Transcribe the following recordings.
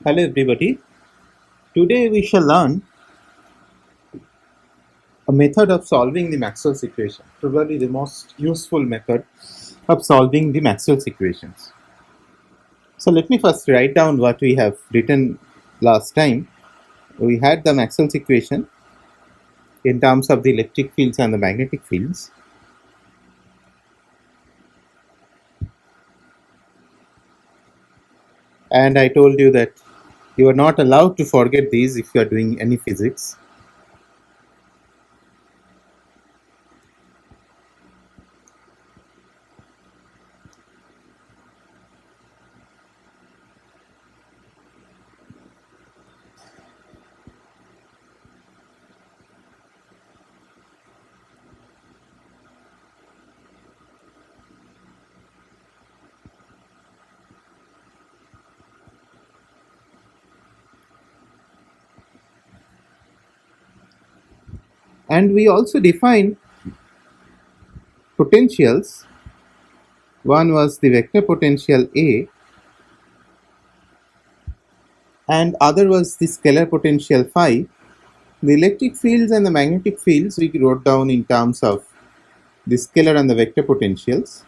Hello everybody. Today we shall learn a method of solving the Maxwell's equation, probably the most useful method of solving the Maxwell's equations. So let me first write down what we have written last time. We had the Maxwell's equation in terms of the electric fields and the magnetic fields. And I told you that you are not allowed to forget these if you are doing any physics. And we also defined potentials. One was the vector potential A, and other was the scalar potential phi. The electric fields and the magnetic fields we wrote down in terms of the scalar and the vector potentials.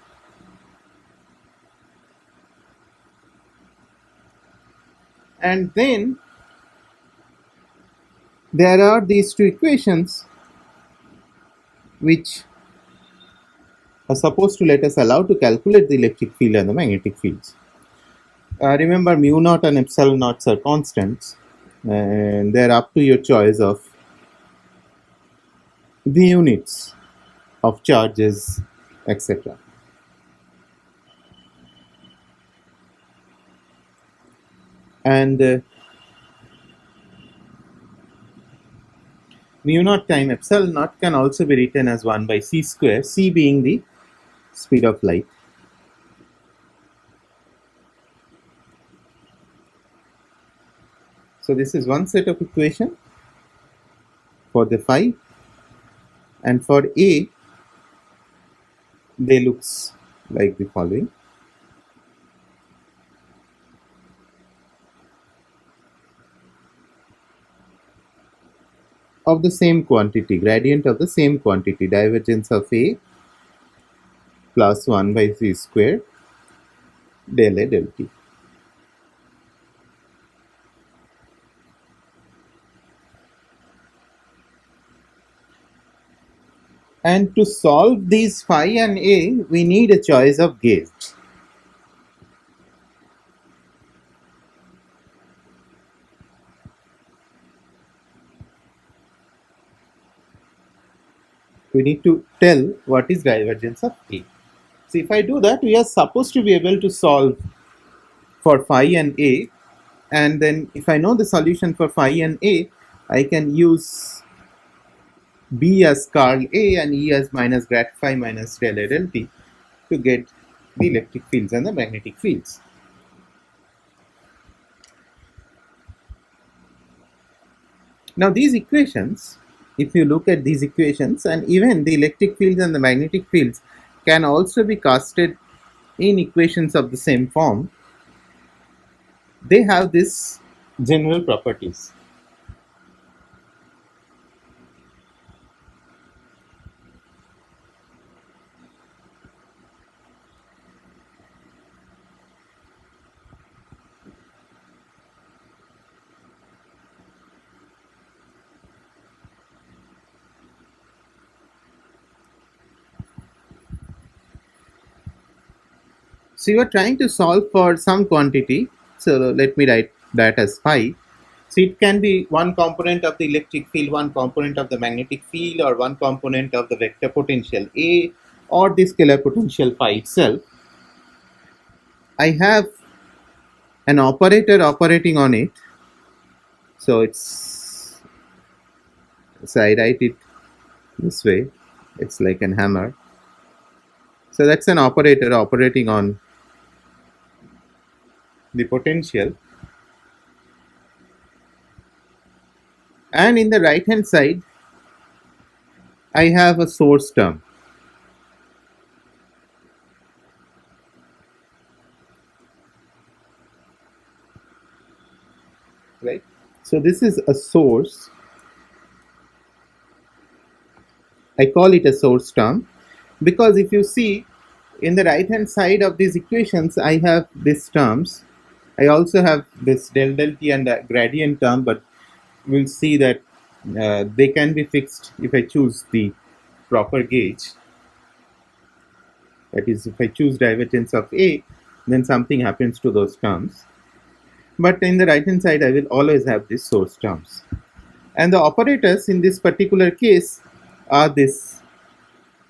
And then there are these two equations which are supposed to let us allow to calculate the electric field and the magnetic fields. Remember, mu naught and epsilon naughts are constants, and they're up to your choice of the units of charges, etc. And mu naught time epsilon naught can also be written as 1 by c square, c being the speed of light. So this is one set of equation for the phi, and for A they looks like the following. Of the same quantity, gradient of the same quantity, divergence of A plus 1 by c square del A del T. And to solve these phi and A, we need a choice of gauge. We need to tell what is divergence of A. So if I do that, we are supposed to be able to solve for phi and A, and then if I know the solution for phi and A, I can use B as curl A and E as minus grad phi minus del A del T to get the electric fields and the magnetic fields. Now these equations, if you look at these equations, and even the electric fields and the magnetic fields can also be casted in equations of the same form, they have these general properties. So you are trying to solve for some quantity. So let me write that as phi. So it can be one component of the electric field, one component of the magnetic field, or one component of the vector potential A, or the scalar potential phi itself. I have an operator operating on it. So I write it this way. It's like an hammer. So that's an operator operating on the potential. And in the right hand side, I have a source term. So this is a source. I call it a source term because if you see in the right hand side of these equations, I have these terms. I also have this del del t and a gradient term, but we'll see that they can be fixed if I choose the proper gauge. That is, if I choose divergence of A, then something happens to those terms. But in the right hand side, I will always have these source terms. And the operators in this particular case are this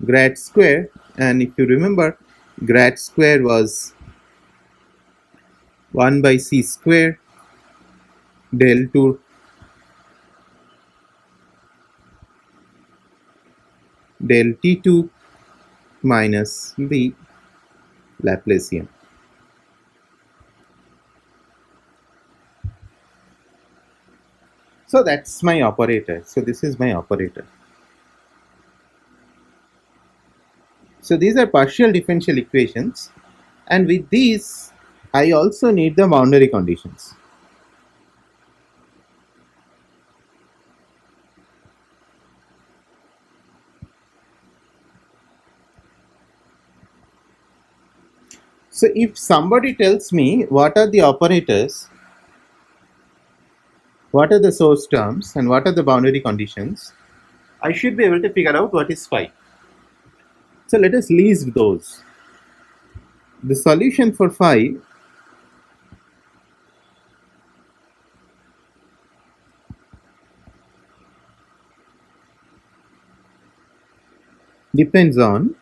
grad square. And if you remember, grad square was 1 by c square del 2 del t2 minus the Laplacian. So that's my operator. So this is my operator. So these are partial differential equations, and with these I also need the boundary conditions. So if somebody tells me what are the operators, what are the source terms, and what are the boundary conditions, I should be able to figure out what is phi. So let us list those. The solution for phi depends on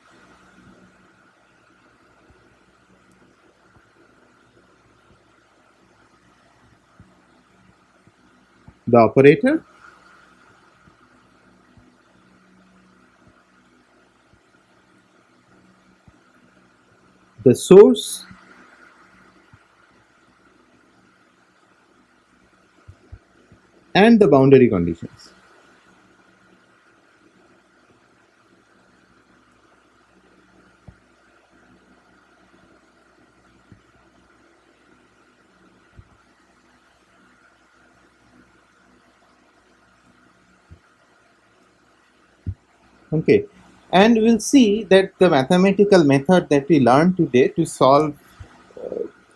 the operator, the source, and the boundary conditions. Okay, and we'll see that the mathematical method that we learned today to solve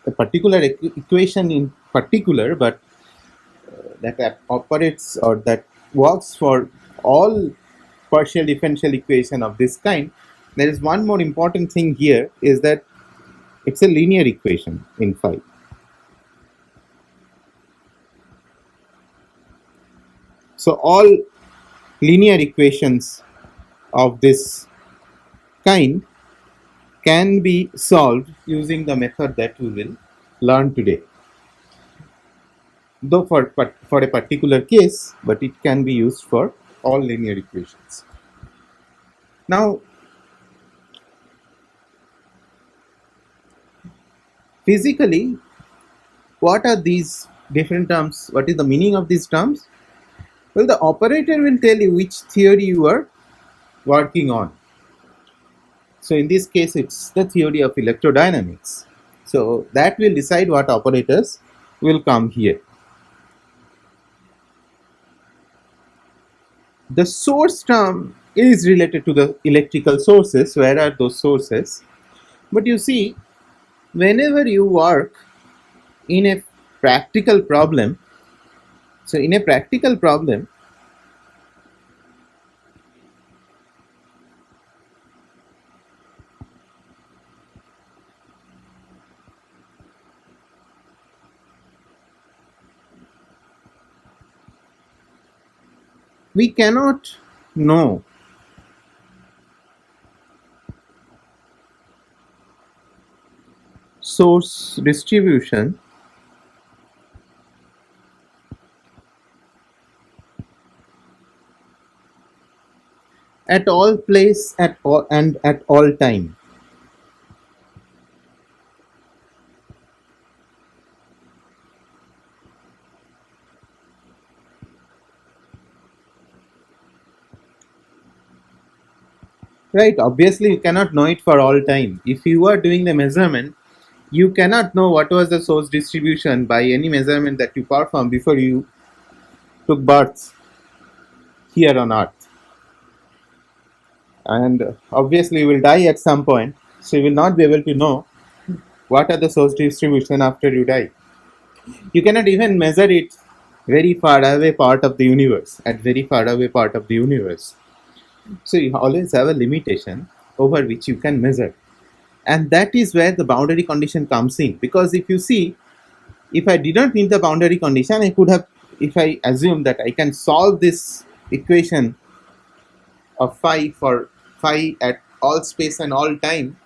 a particular equation in particular, but that operates or that works for all partial differential equation of this kind. There is one more important thing here, is that it's a linear equation in phi. So all linear equations of this kind can be solved using the method that we will learn today. Though for a particular case, but it can be used for all linear equations. Now, physically, what are these different terms? What is the meaning of these terms? Well, the operator will tell you which theory you are working on. So in this case, it's the theory of electrodynamics. So that will decide what operators will come here. The source term is related to the electrical sources. Where are those sources? But you see, whenever you work in a practical problem, so in a practical problem, we cannot know source distribution at all place at all and at all time. Right, obviously you cannot know it for all time. If you are doing the measurement, you cannot know what was the source distribution by any measurement that you perform before you took birth here on earth, and obviously will die at some point, so you will not be able to know what are the source distribution after you die. You cannot even measure it very far away part of the universe, at very far away part of the universe. So you always have a limitation over which you can measure. And that is where the boundary condition comes in. Because if you see, if I didn't need the boundary condition, I could have, if I assume that I can solve this equation of phi for phi at all space and all time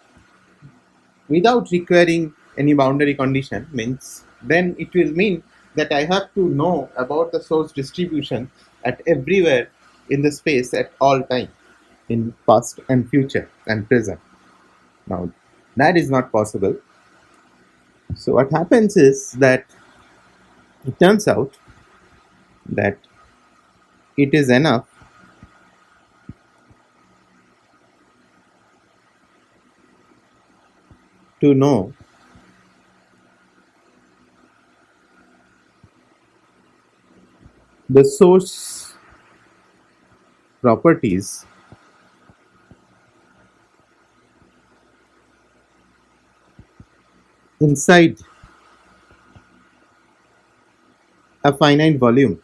without requiring any boundary condition, means then it will mean that I have to know about the source distribution at everywhere in the space at all time, in past and future and present. Now that is not possible. So what happens is that it turns out that it is enough to know the source properties inside a finite volume.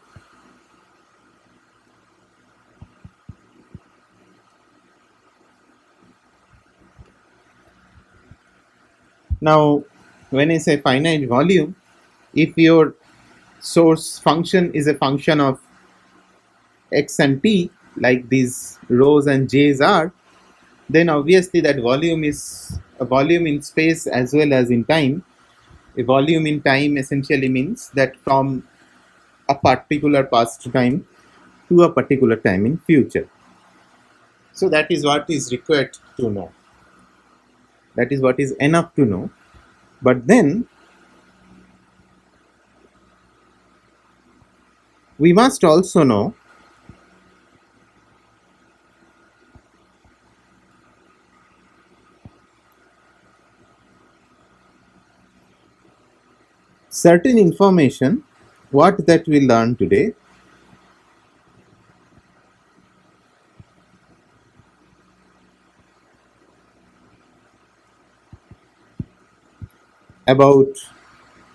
Now, when I say finite volume, if your source function is a function of x and t, like these rhos and j's are, then obviously that volume is a volume in space as well as in time. A volume in time essentially means that from a particular past time to a particular time in future. So that is what is required to know. That is what is enough to know. But then we must also know certain information, what that we learn today, about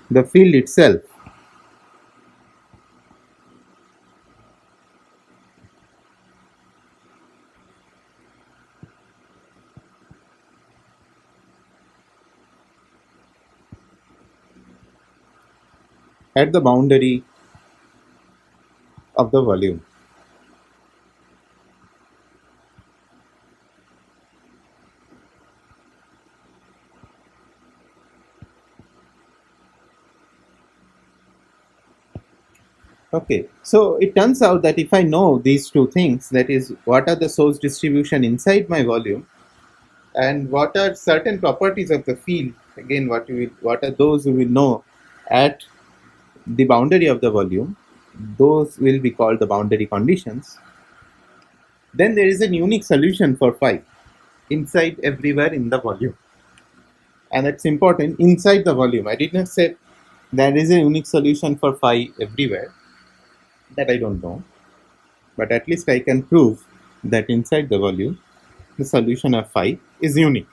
the field itself. At the boundary of the volume. Okay, so it turns out that if I know these two things, that is, what are the source distribution inside my volume, and what are certain properties of the field, again, what are those we will know at the boundary of the volume, those will be called the boundary conditions. Then there is a unique solution for phi inside everywhere in the volume. And that's important, inside the volume. I did not say there is a unique solution for phi everywhere. That I don't know. But at least I can prove that inside the volume, the solution of phi is unique.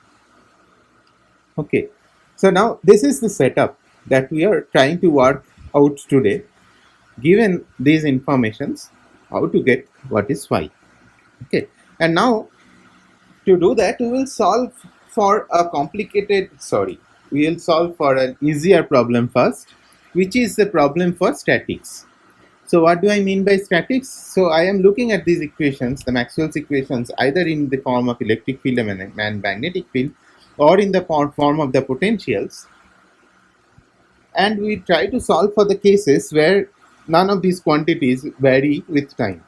Okay. So now this is the setup that we are trying to work out today. Given these informations, how to get what is phi. Okay. And now to do that, we will solve for a complicated, we will solve for an easier problem first, which is the problem for statics. So what do I mean by statics? So I am looking at these equations, the Maxwell's equations, either in the form of electric field and magnetic field, or in the form of the potentials. And we try to solve for the cases where none of these quantities vary with time.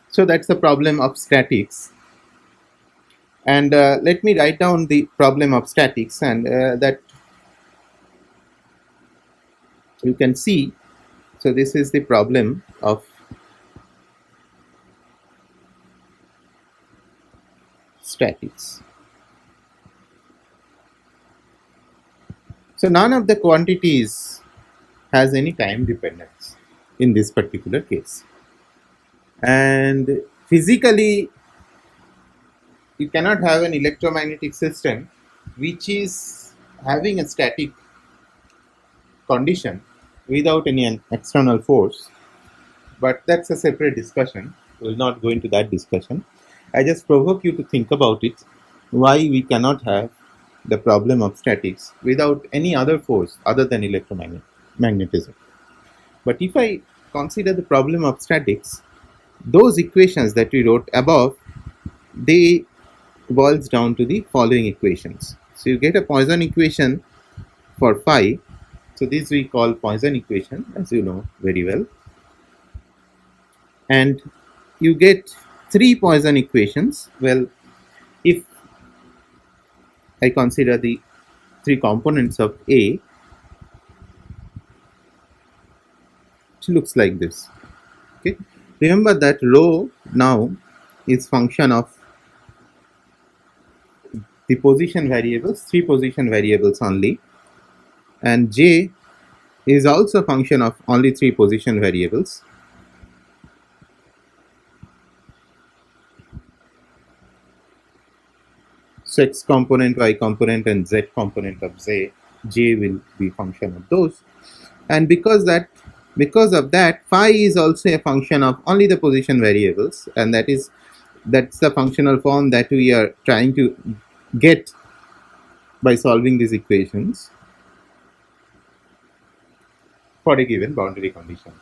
So that's the problem of statics. And let me write down the problem of statics, and that you can see. So this is the problem of statics. So none of the quantities has any time dependence. in this particular case. And physically, you cannot have an electromagnetic system which is having a static condition without any external force, but that's a separate discussion. We will not go into that discussion. I just provoke you to think about it, why we cannot have the problem of statics without any other force other than electromagnetism. But if I consider the problem of statics, those equations that we wrote above, they boils down to the following equations. So you get a Poisson equation for phi. So this we call Poisson equation, as you know very well. And you get three Poisson equations. Well, if I consider the three components of A, it looks like this. Okay. Remember that rho now is function of the position variables, three position variables only, and J is also a function of only three position variables. So X component, Y component, and Z component of J will be function of those. And because of that, phi is also a function of only the position variables, and that's the functional form that we are trying to get by solving these equations for a given boundary condition.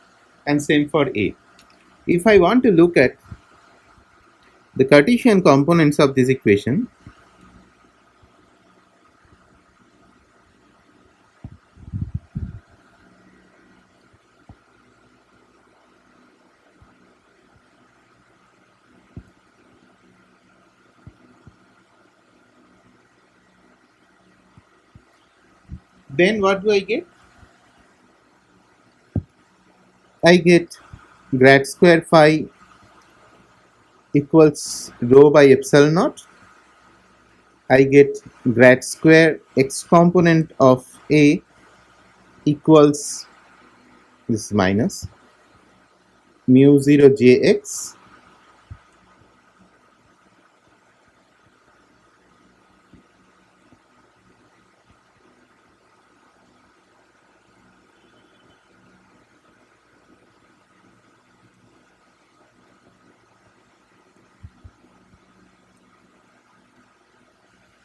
And same for A. If I want to look at the Cartesian components of this equation, then what do I get? I get grad square phi equals rho by epsilon naught. I get grad square x component of A equals, this is minus, mu 0 jx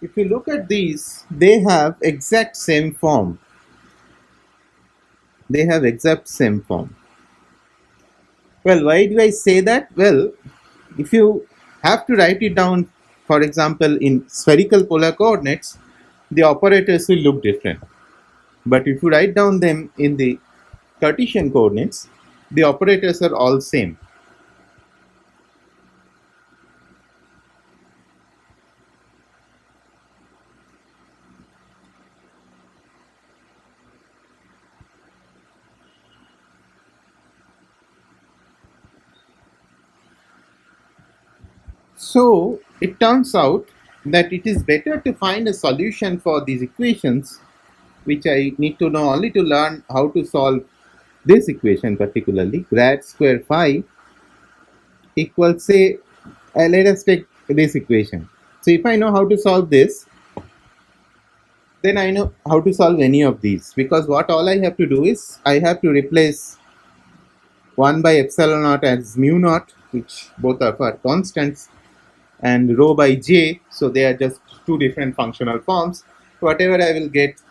if you look at these, they have exact same form. They have exact same form. Well, why do I say that? Well, if you have to write it down, for example, in spherical polar coordinates, the operators will look different. But if you write down them in the Cartesian coordinates, the operators are all same. So it turns out that it is better to find a solution for these equations, which I need to know only to learn how to solve this equation, particularly grad square phi equals, say, let us take this equation. So if I know how to solve this, then I know how to solve any of these, because what all I have to do is I have to replace 1 by epsilon naught as mu naught, which both are for constants, and rho by j, so they are just two different functional forms. Whatever I will get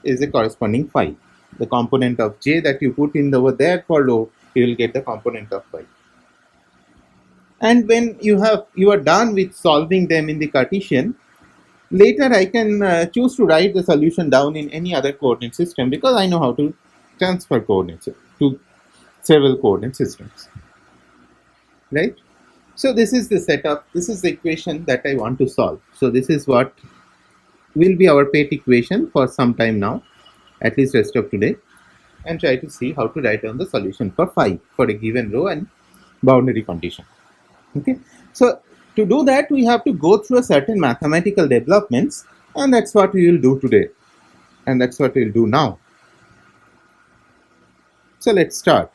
is a corresponding phi. The component of j that you put in over there for rho, you will get the component of phi. And when you are done with solving them in the Cartesian, later I can choose to write the solution down in any other coordinate system, because I know how to transfer coordinates to several coordinate systems, right? So this is the setup. This is the equation that I want to solve. So this is what will be our pet equation for some time now, at least rest of today, and try to see how to write down the solution for phi for a given rho and boundary condition. Okay. So to do that, we have to go through a certain mathematical developments, and that's what we will do today, and that's what we'll do now. So let's start.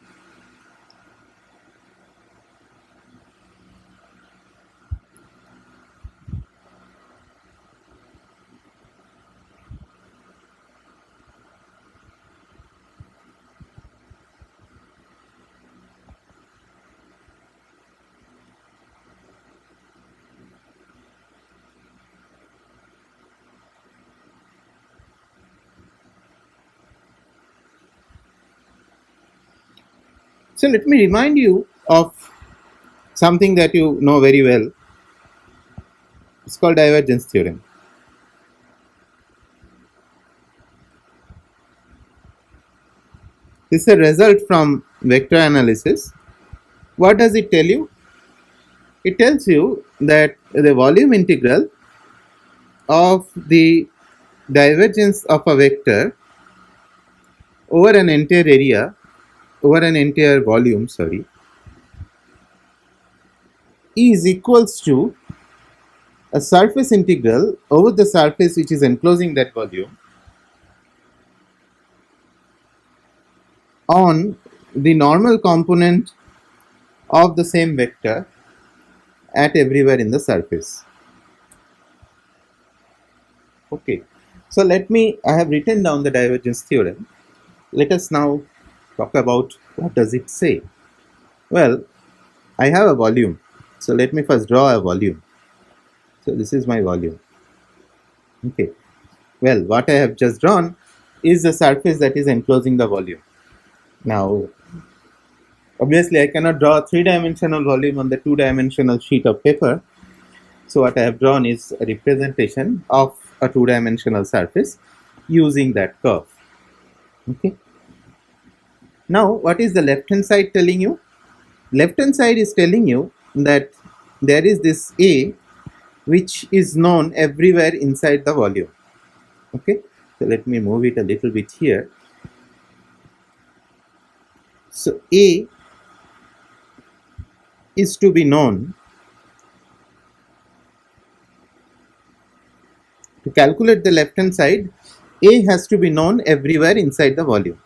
So let me remind you of something that you know very well. It's called divergence theorem. This is a result from vector analysis. What does it tell you? It tells you that the volume integral of the divergence of a vector over an entire area, over an entire volume, sorry, is equals to a surface integral over the surface which is enclosing that volume on the normal component of the same vector at everywhere in the surface. Okay, so I have written down the divergence theorem. Let us now talk about what does it say. Well, I have a volume. So let me first draw a volume. So this is my volume. Okay. Well, what I have just drawn is the surface that is enclosing the volume. Now, obviously, I cannot draw a three-dimensional volume on the two-dimensional sheet of paper. So what I have drawn is a representation of a two-dimensional surface using that curve. Okay. Now, what is the left-hand side telling you? Left-hand side is telling you that there is this A which is known everywhere inside the volume. Okay. So let me move it a little bit here. So A is to be known. To calculate the left hand side, A has to be known everywhere inside the volume.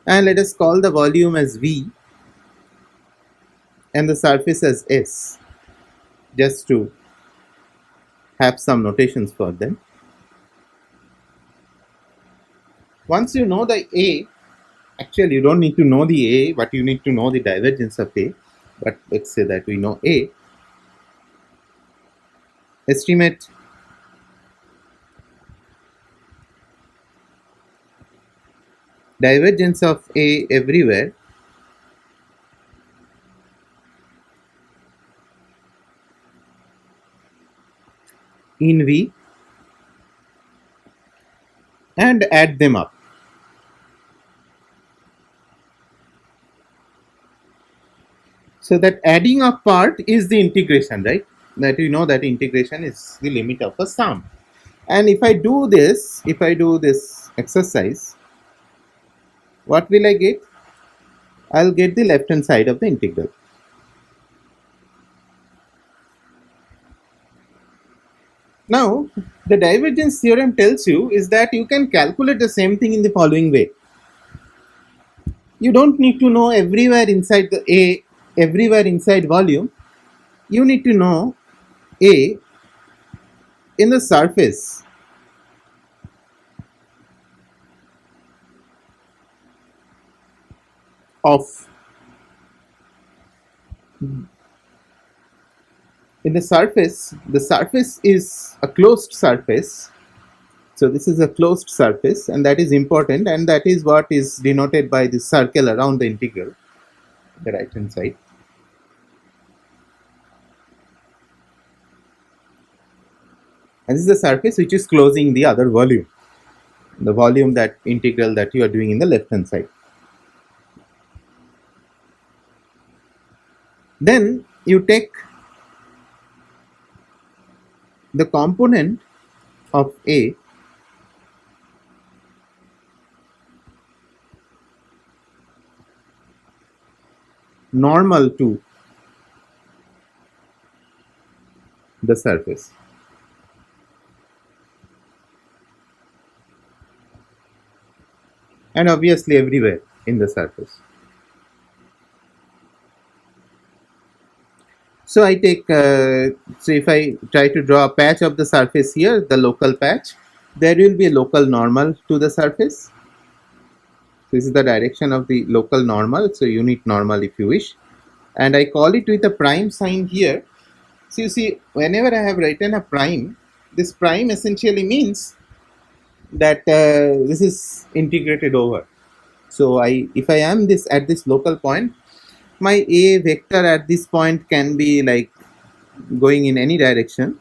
And let us call the volume as V and the surface as S, just to have some notations for them. Once you know the A, actually you don't need to know the A, but you need to know the divergence of A. But let's say that we know A. Estimate divergence of A everywhere in V and add them up. So that adding up part is the integration, right? That you know that integration is the limit of a sum. And if I do this exercise, what will I get? I'll get the left hand side of the integral. Now, the divergence theorem tells you is that you can calculate the same thing in the following way. You don't need to know everywhere inside the A, everywhere inside volume. You need to know A in the surface of the surface is a closed surface. So this is a closed surface, and that is important, and that is what is denoted by the circle around the integral, the right hand side. And this is the surface which is closing the other volume, the volume that integral that you are doing in the left hand side. Then you take the component of A normal to the surface. And obviously everywhere in the surface. So I take, so if I try to draw a patch of the surface here, the local patch, there will be a local normal to the surface. This is the direction of the local normal, so unit normal if you wish. And I call it with a prime sign here. So you see, whenever I have written a prime, this prime essentially means that this is integrated over. So if I am this at this local point, my A vector at this point can be like going in any direction.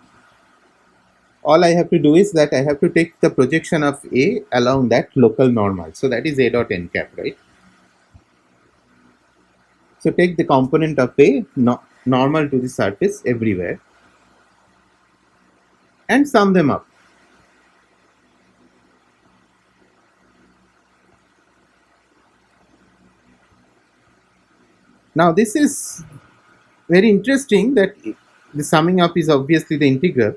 All I have to do is that I have to take the projection of A along that local normal. So that is A dot n cap, right? So take the component of A normal to the surface everywhere and sum them up. Now this is very interesting that the summing up is obviously the integral,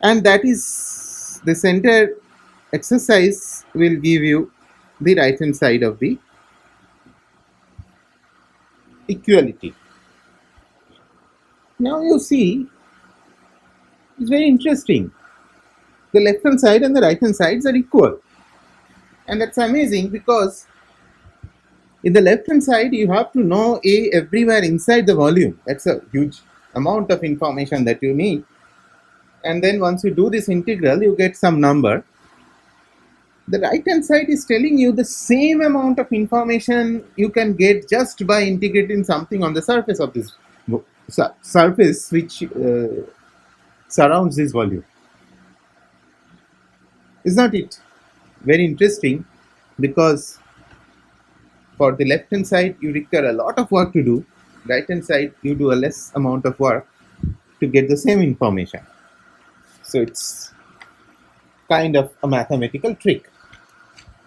and that is the center exercise will give you the right hand side of the equality. Now you see, it's very interesting. The left hand side and the right hand sides are equal, and that's amazing because in the left hand side you have to know A everywhere inside the volume. That's a huge amount of information that you need, and then once you do this integral you get some number. The right hand side is telling you the same amount of information you can get just by integrating something on the surface of this surface which surrounds this volume. Is not it very interesting? Because for the left hand side you require a lot of work to do, right hand side you do a less amount of work to get the same information. So it's kind of a mathematical trick.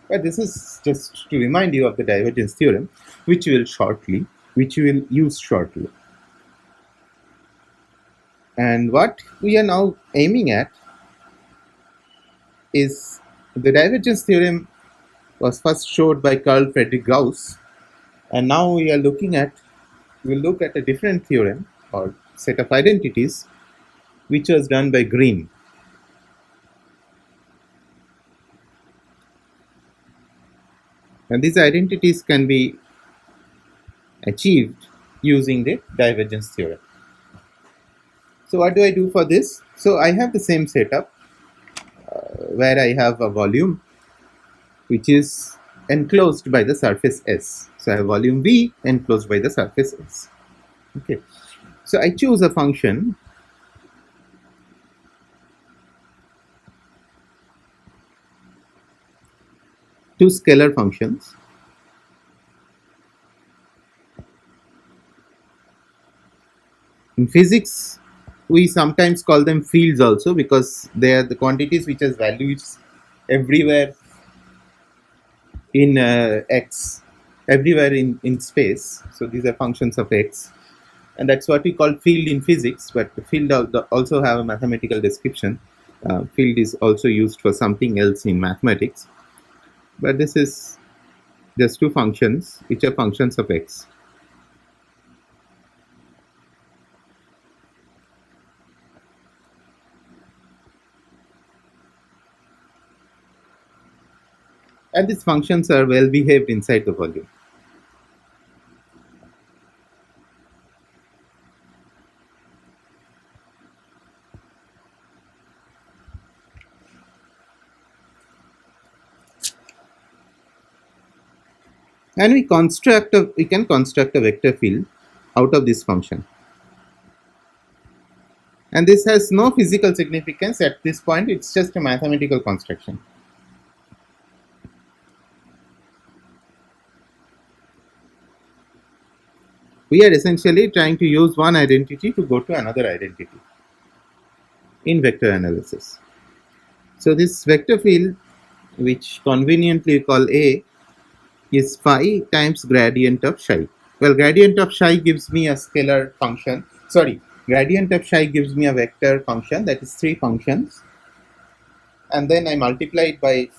But this is just to remind you of the divergence theorem, which we will use shortly. And what we are now aiming at is the divergence theorem was first showed by Carl Friedrich Gauss, and now we'll look at a different theorem or set of identities which was done by Green. And these identities can be achieved using the divergence theorem. So what do I do for this? So I have the same setup where I have a volume which is enclosed by the surface S. So I have volume V enclosed by the surface S. Okay. So I choose a function two scalar functions. In physics, we sometimes call them fields also because they are the quantities which has values everywhere in x, everywhere in space. So these are functions of x, and that's what we call field in physics. But the field also have a mathematical description. Field is also used for something else in mathematics. But this is just two functions which are functions of x. And these functions are well behaved inside the volume. And we can construct a vector field out of this function. And this has no physical significance at this point, it's just a mathematical construction. We are essentially trying to use one identity to go to another identity in vector analysis. So this vector field, which conveniently we call A, is phi times gradient of psi. Well, gradient of psi gives me a scalar function. Gradient of psi gives me a vector function, that is three functions. And then I multiply it by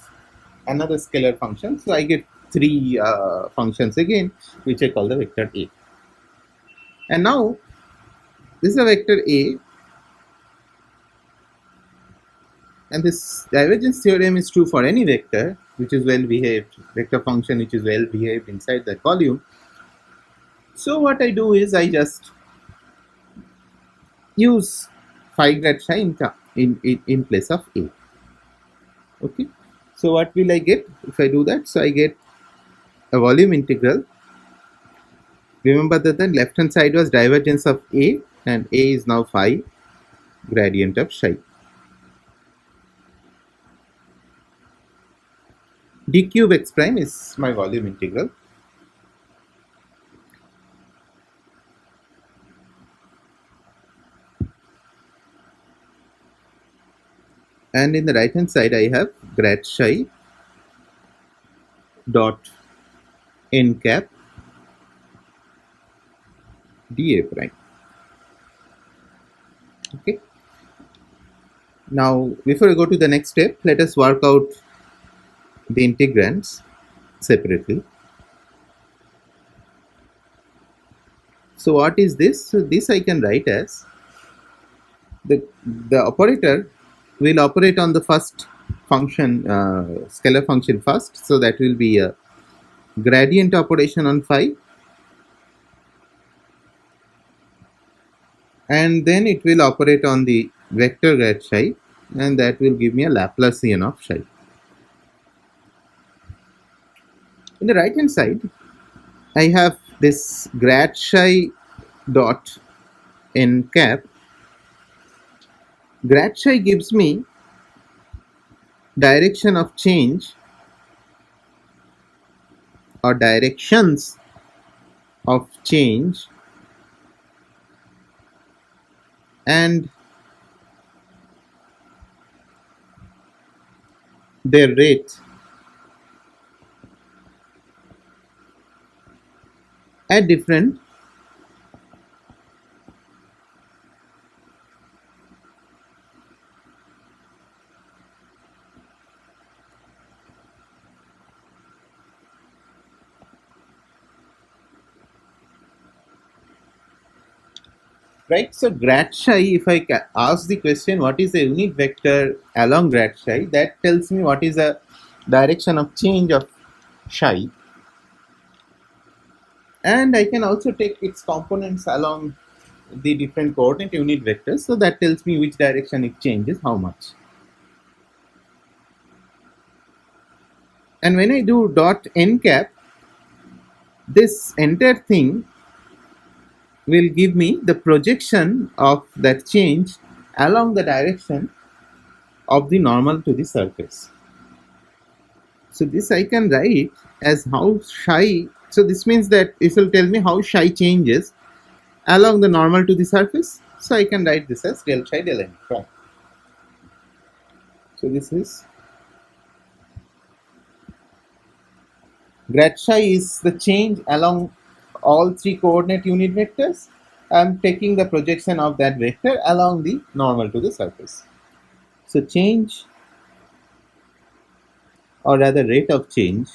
another scalar function. So I get three functions again, which I call the vector A. And now this is a vector A. And this divergence theorem is true for any vector which is well behaved, vector function which is well behaved inside that volume. So what I do is I just use phi grad psi in place of A. Okay, so what will I get if I do that? So I get a volume integral. Remember that the left hand side was divergence of A, and A is now phi gradient of psi. D cube x prime is my volume integral. And in the right hand side, I have grad psi dot n cap dA prime. Okay. Now, before I go to the next step, let us work out the integrands separately. So, what is this? So, this I can write as the operator will operate on the first function, scalar function first. So, that will be a gradient operation on phi, and then it will operate on the vector grad psi, and that will give me a Laplacian of psi. In the right hand side, I have this grad psi dot n cap. Grad psi gives me direction of change or directions of change and their rate at different right. So grad psi, if I ask the question what is the unit vector along grad psi, that tells me what is the direction of change of psi, and I can also take its components along the different coordinate unit vectors, so that tells me which direction it changes how much. And when I do dot n cap, this entire thing will give me the projection of that change along the direction of the normal to the surface. So this I can write as how psi. So this means that it will tell me how psi changes along the normal to the surface. So I can write this as del psi del n prime. So this is grad psi is the change along all three coordinate unit vectors. I am taking the projection of that vector along the normal to the surface. So change, or rather rate of change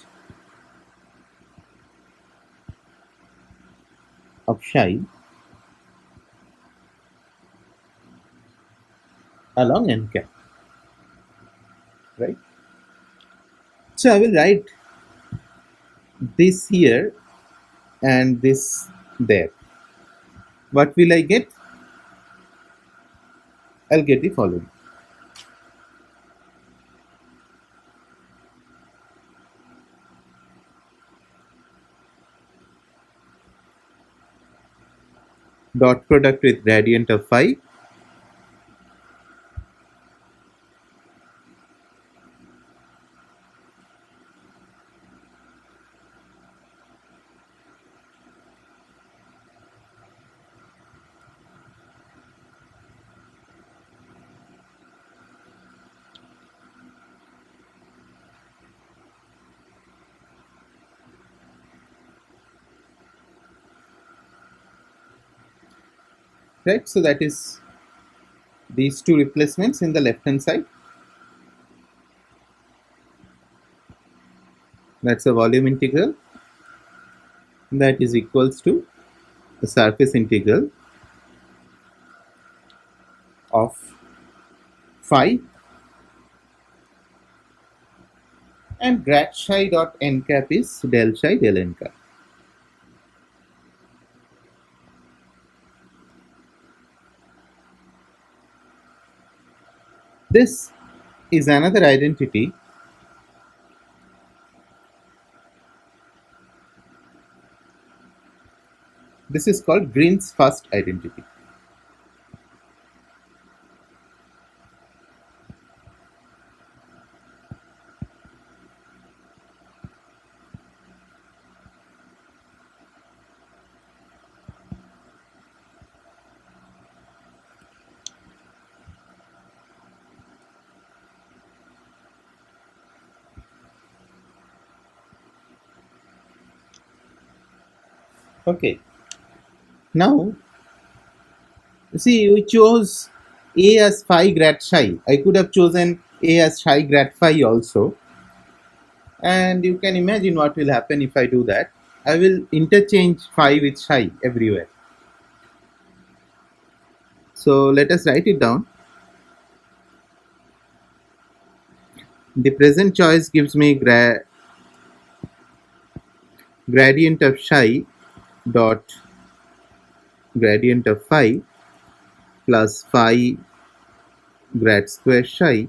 of psi along n cap, right? So I will write this here and this there. What will I get? I'll get the following. Dot product with gradient of phi right. So that is these two replacements in the left hand side. That's a volume integral that is equals to the surface integral of phi, and grad psi dot n cap is del psi del n cap. This is another identity This is called Green's first identity. Okay. Now, see, we chose A as phi grad psi. I could have chosen A as psi grad phi also. And you can imagine what will happen if I do that. I will interchange phi with psi everywhere. So let us write it down. The present choice gives me gradient of psi dot gradient of phi plus phi grad square psi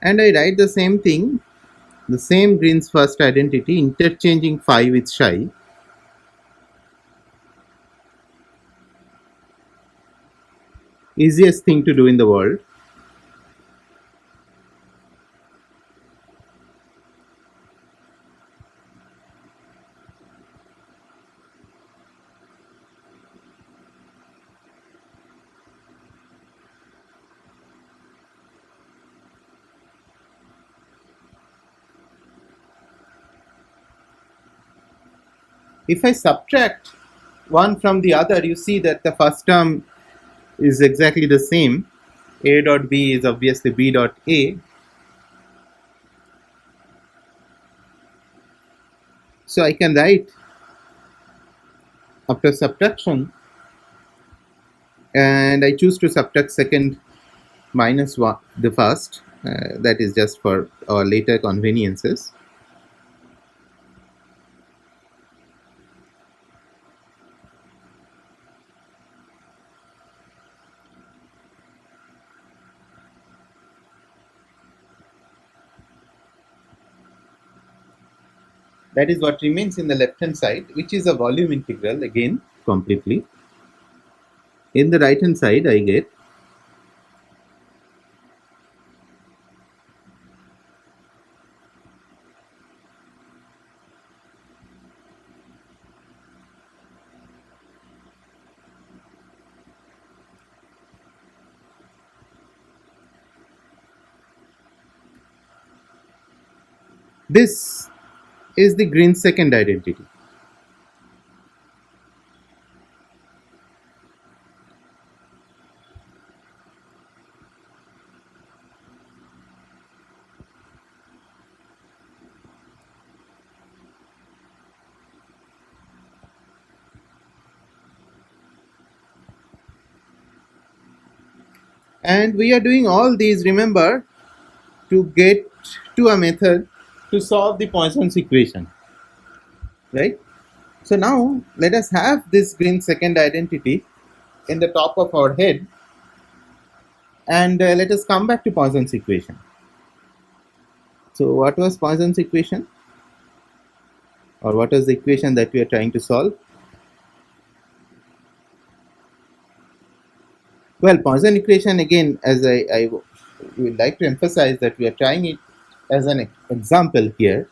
and I write the same thing, the same Green's first identity, interchanging phi with psi. Easiest thing to do in the world. If I subtract one from the other, you see that the first term is exactly the same. A dot B is obviously B dot A. So I can write after subtraction, and I choose to subtract second minus one, the first. That is just for our later conveniences. That is what remains in the left hand side, which is a volume integral again completely. In the right hand side, I get this is the Green's second identity. And we are doing all these, remember, to get to a method to solve the Poisson's equation, right? So now let us have this Green's second identity in the top of our head, and let us come back to Poisson's equation. So what was Poisson's equation? Or what is the equation that we are trying to solve? Well, Poisson equation, again, as I would like to emphasize that we are trying it as an example here,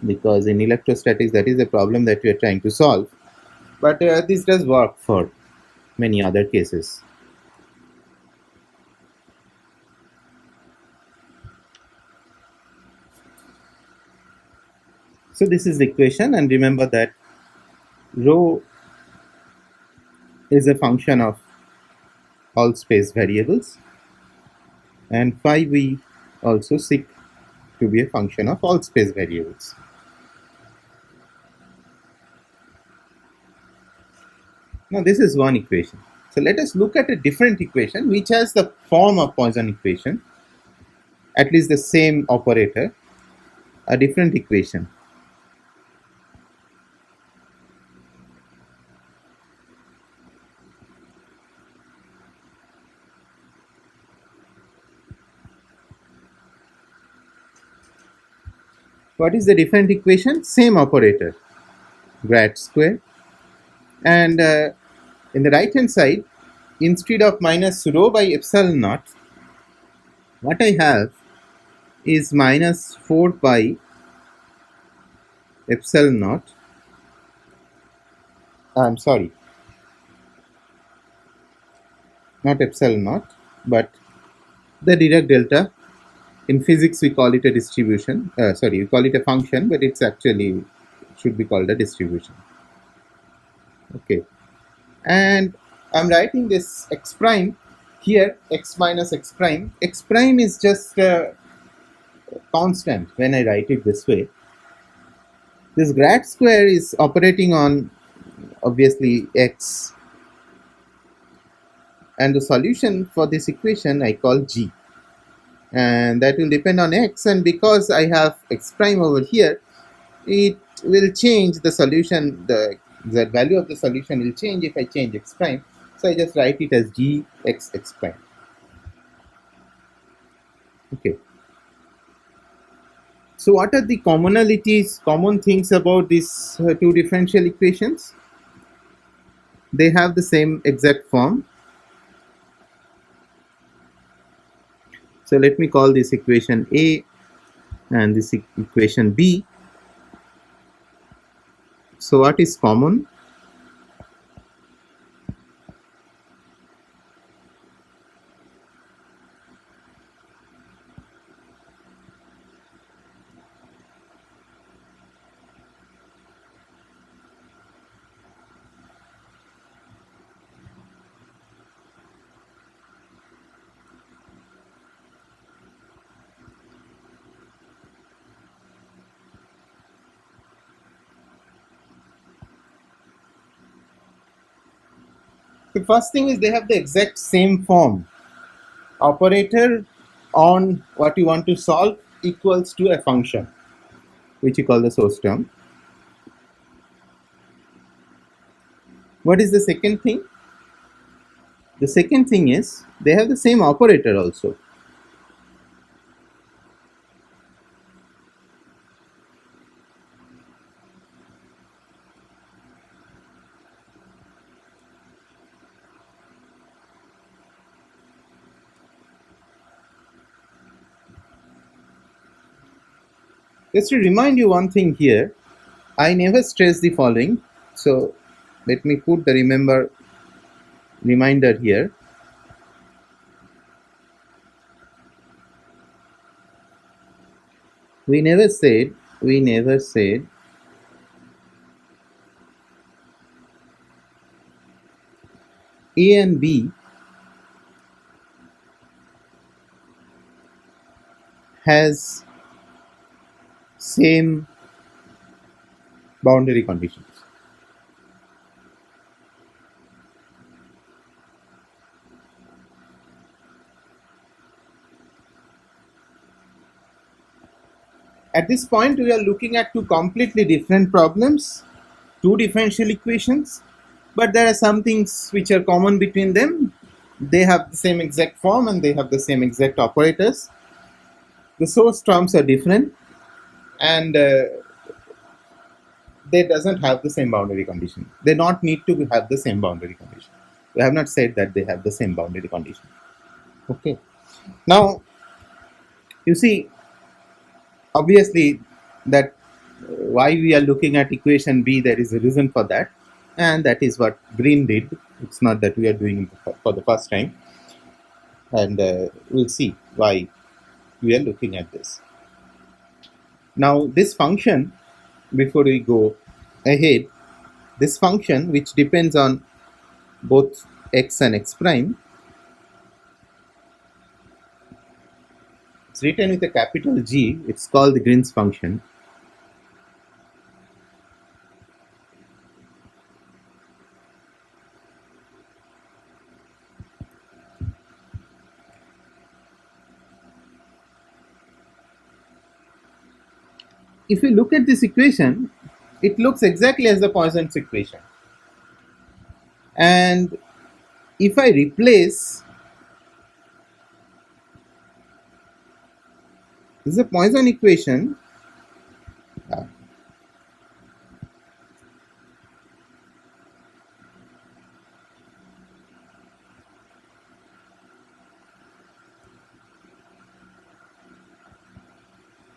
because in electrostatics that is a problem that we are trying to solve. But this does work for many other cases. So this is the equation, and remember that rho is a function of all space variables, and phi we also seek to be a function of all space variables. Now this is one equation. So let us look at a different equation which has the form of Poisson equation, at least the same operator, a different equation. What is the different equation? Same operator, grad square. And in the right hand side, instead of minus rho by epsilon naught, what I have is minus 4 pi epsilon naught. I'm sorry, not epsilon naught, but the Dirac delta. In physics, we call it a distribution. We call it a function, but it's actually should be called a distribution. Okay, and I'm writing this x prime here, x minus x prime. X prime is just a constant when I write it this way. This grad square is operating on obviously x, and the solution for this equation I call g, and that will depend on x, and because I have x prime over here, it will change the solution. The value of the solution will change if I change x prime, so I just write it as g x x prime. Okay, so what are the commonalities, common things about these two differential equations? They have the same exact form. So let me call this equation A and this equation B. So what is common? The first thing is they have the exact same form. Operator on what you want to solve equals to a function, which you call the source term. What is the second thing? The second thing is they have the same operator also. Just to remind you one thing here, I never stress the following. So let me put the reminder here. We never said A and B has same boundary conditions. At this point, we are looking at two completely different problems, two differential equations, but there are some things which are common between them. They have the same exact form and they have the same exact operators. The source terms are different, and they doesn't have the same boundary condition. They not need to have the same boundary condition. We have not said that they have the same boundary condition. Okay. Now, you see, obviously, that why we are looking at equation B, there is a reason for that, and that is what Green did. It's not that we are doing it for the first time, and we'll see why we are looking at this. Now, this function, before we go ahead, this function which depends on both x and x prime, it's written with a capital G. It's called the Green's function. If you look at this equation, it looks exactly as the Poisson's equation. And if I replace, this is a Poisson equation,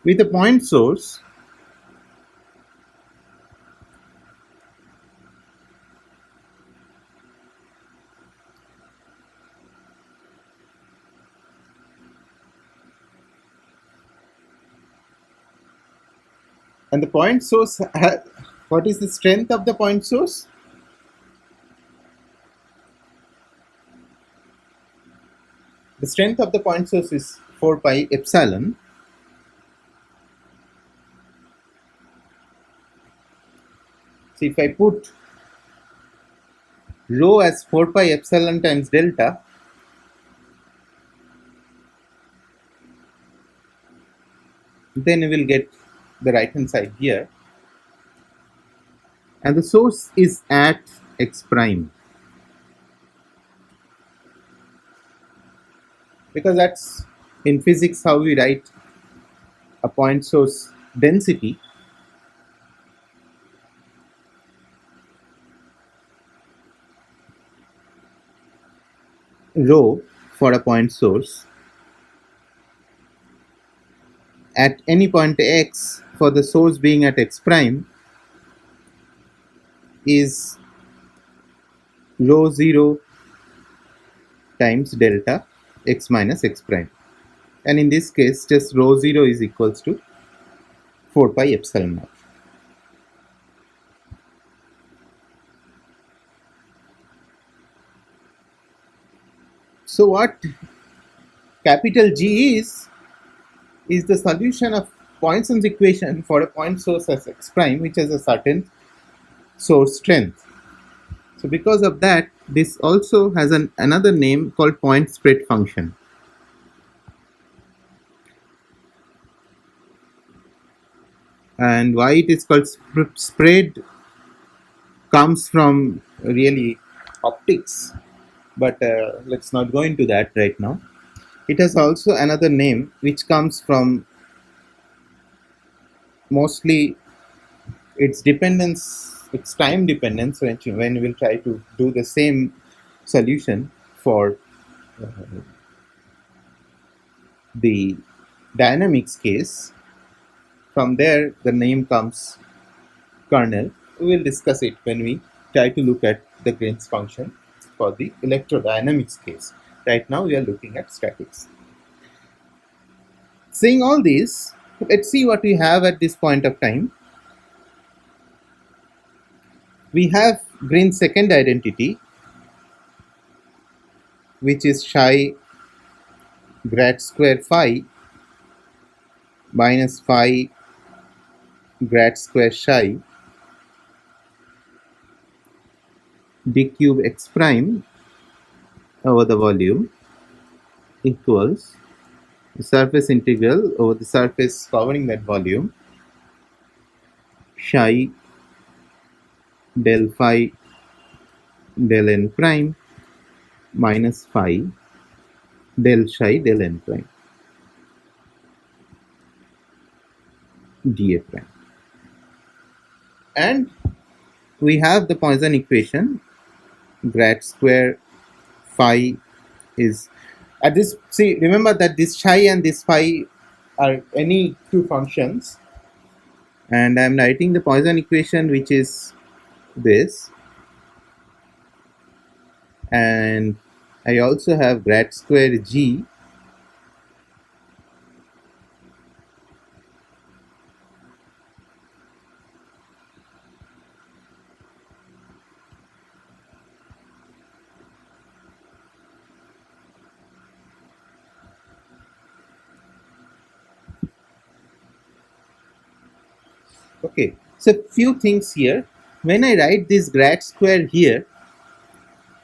with a point source, and the point source, what is the strength of the point source? The strength of the point source is 4 pi epsilon. So if I put rho as 4 pi epsilon times delta, then we will get the right hand side here. And the source is at x prime. Because that's in physics how we write a point source density. Rho for a point source at any point x for the source being at x prime is rho 0 times delta x minus x prime, and in this case just rho 0 is equals to 4 pi epsilon naught. So what capital G is the solution of Poisson's equation for a point source as x prime which has a certain source strength. So because of that, this also has another name called point spread function. And why it is called spread comes from really optics, but let's not go into that right now. It has also another name which comes from mostly its dependence, its time dependence, when we will try to do the same solution for the dynamics case. From there the name comes kernel. We will discuss it when we try to look at the Green's function for the electrodynamics case. Right now we are looking at statics. Saying all this, let's see what we have at this point of time. We have Green's second identity, which is psi grad square phi minus phi grad square psi d cube x prime over the volume equals the surface integral over the surface covering that volume psi del phi del n prime minus phi del psi del n prime dA prime. And we have the Poisson equation. Grad square phi is at this. See, remember that this psi and this phi are any two functions, and I am writing the Poisson equation, which is this, and I also have grad square g Okay, so few things here. When I write this grad square here,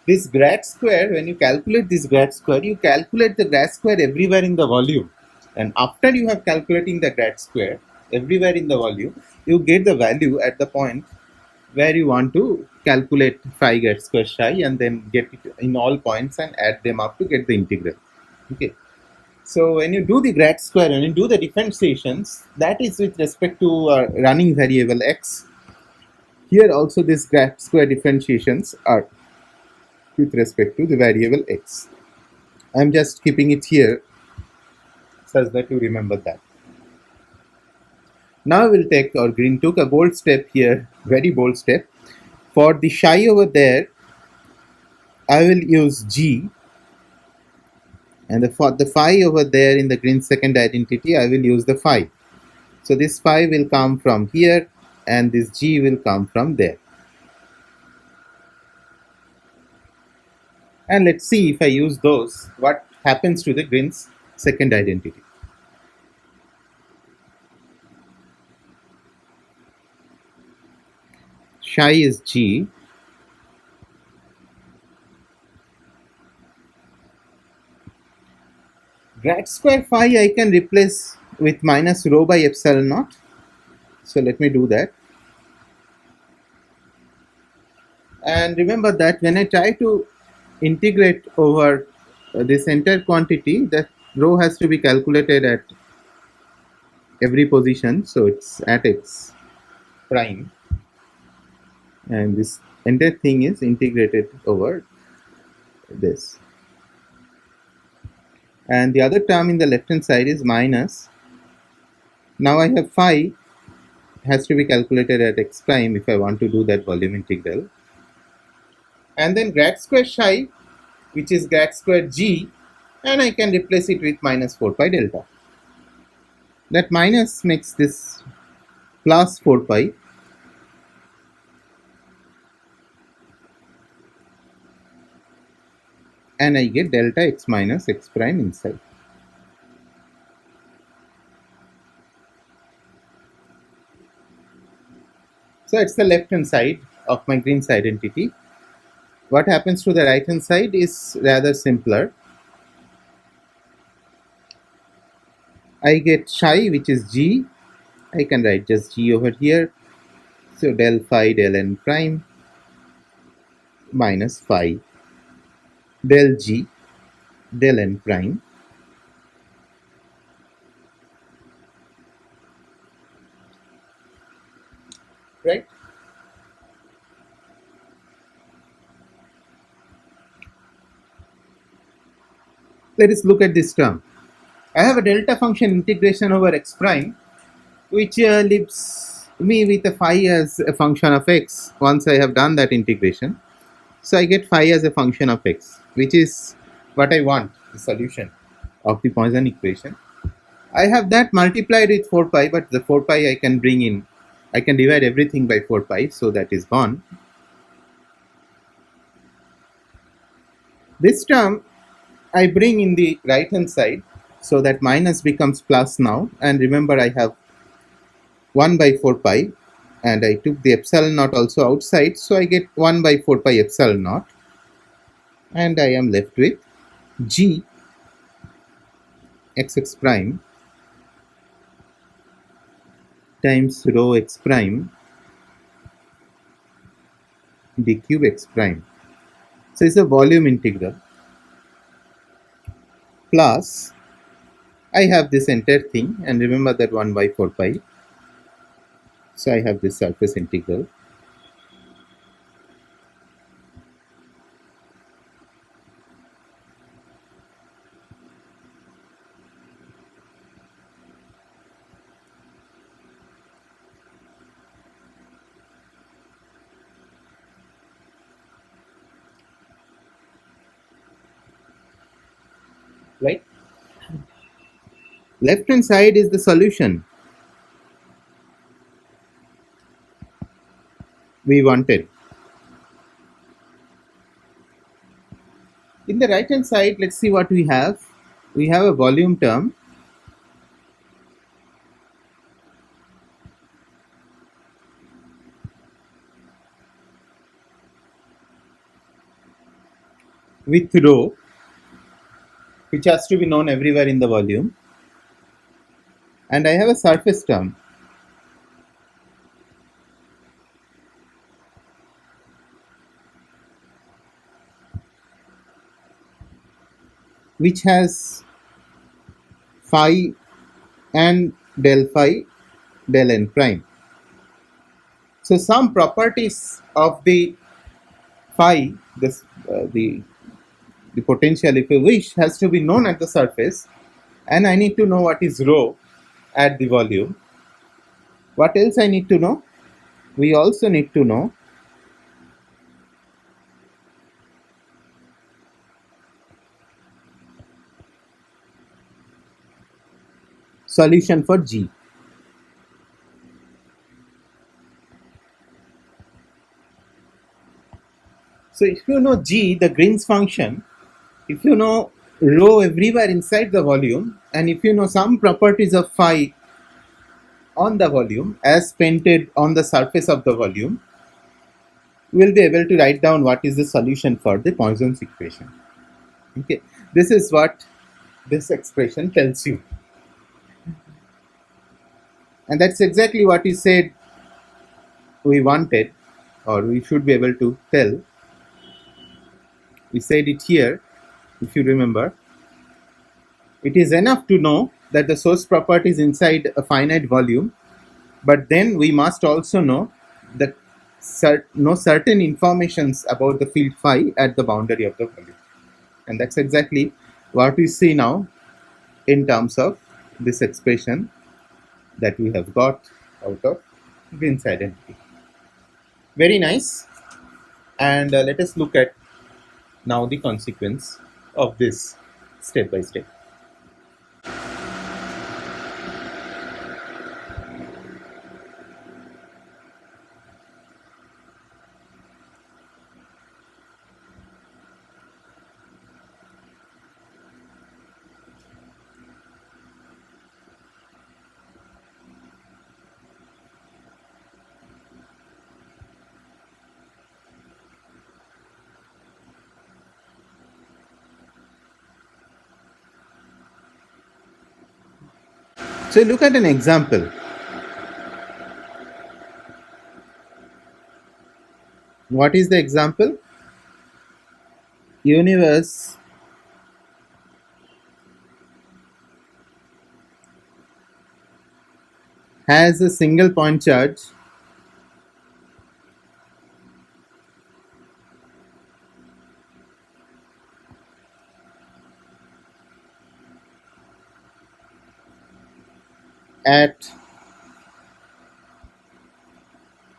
this grad square, when you calculate this grad square, you calculate the grad square everywhere in the volume. And after you have calculating the grad square everywhere in the volume, you get the value at the point where you want to calculate phi grad square psi, and then get it in all points and add them up to get the integral. Okay. So when you do the grad square and you do the differentiations, that is with respect to running variable x. Here also this grad square differentiations are with respect to the variable x. I'm just keeping it here such that you remember that. Now we'll take, or Green took a bold step here, very bold step. For the psi over there, I will use g, and for the phi over there in the Green's second identity, I will use the phi. So this phi will come from here, and this g will come from there. And let's see if I use those, what happens to the Green's second identity. Psi is g. Grad square phi I can replace with minus rho by epsilon naught. So let me do that. And remember that when I try to integrate over this entire quantity, that rho has to be calculated at every position. So it's at x prime. And this entire thing is integrated over this. And the other term in the left hand side is minus. Now I have phi has to be calculated at x prime if I want to do that volume integral. And then grad square psi, which is grad square g, and I can replace it with minus 4 pi delta. That minus makes this plus 4 pi. And I get delta x minus x prime inside. So it's the left hand side of my Green's identity. What happens to the right hand side is rather simpler. I get psi, which is g. I can write just g over here. So del phi del n prime minus phi del g del n prime. Right? Let us look at this term. I have a delta function integration over x prime, which leaves me with a phi as a function of x once I have done that integration. So I get phi as a function of x, which is what I want, the solution of the Poisson equation. I have that multiplied with 4 pi, but the 4 pi I can bring in. I can divide everything by 4 pi, so that is gone. This term I bring in the right hand side, so that minus becomes plus now. And remember, I have 1 by 4 pi, and I took the epsilon naught also outside, so I get 1 by 4 pi epsilon naught. And I am left with g xx prime times rho x prime d cube x prime. So it's a volume integral plus I have this entire thing, and remember that 1 by 4 pi. So I have this surface integral. Right? Left hand side is the solution we wanted. In the right hand side, let's see what we have. We have a volume term with rho, which has to be known everywhere in the volume. And I have a surface term which has phi and del phi del n prime. So some properties of the phi, the potential, if you wish, has to be known at the surface, and I need to know what is rho at the volume. What else I need to know? We also need to know solution for G. So if you know G, the Green's function, if you know rho everywhere inside the volume, and if you know some properties of phi on the volume as painted on the surface of the volume, we will be able to write down what is the solution for the Poisson's equation. Okay, this is what this expression tells you. And that's exactly what we said we wanted, or we should be able to tell. We said it here, if you remember. It is enough to know that the source property is inside a finite volume, but then we must also know that certain informations about the field phi at the boundary of the volume. And that's exactly what we see now in terms of this expression that we have got out of Green's identity. Very nice. And let us look at now the consequence of this step by step. So look at an example. What is the example? Universe has a single point charge at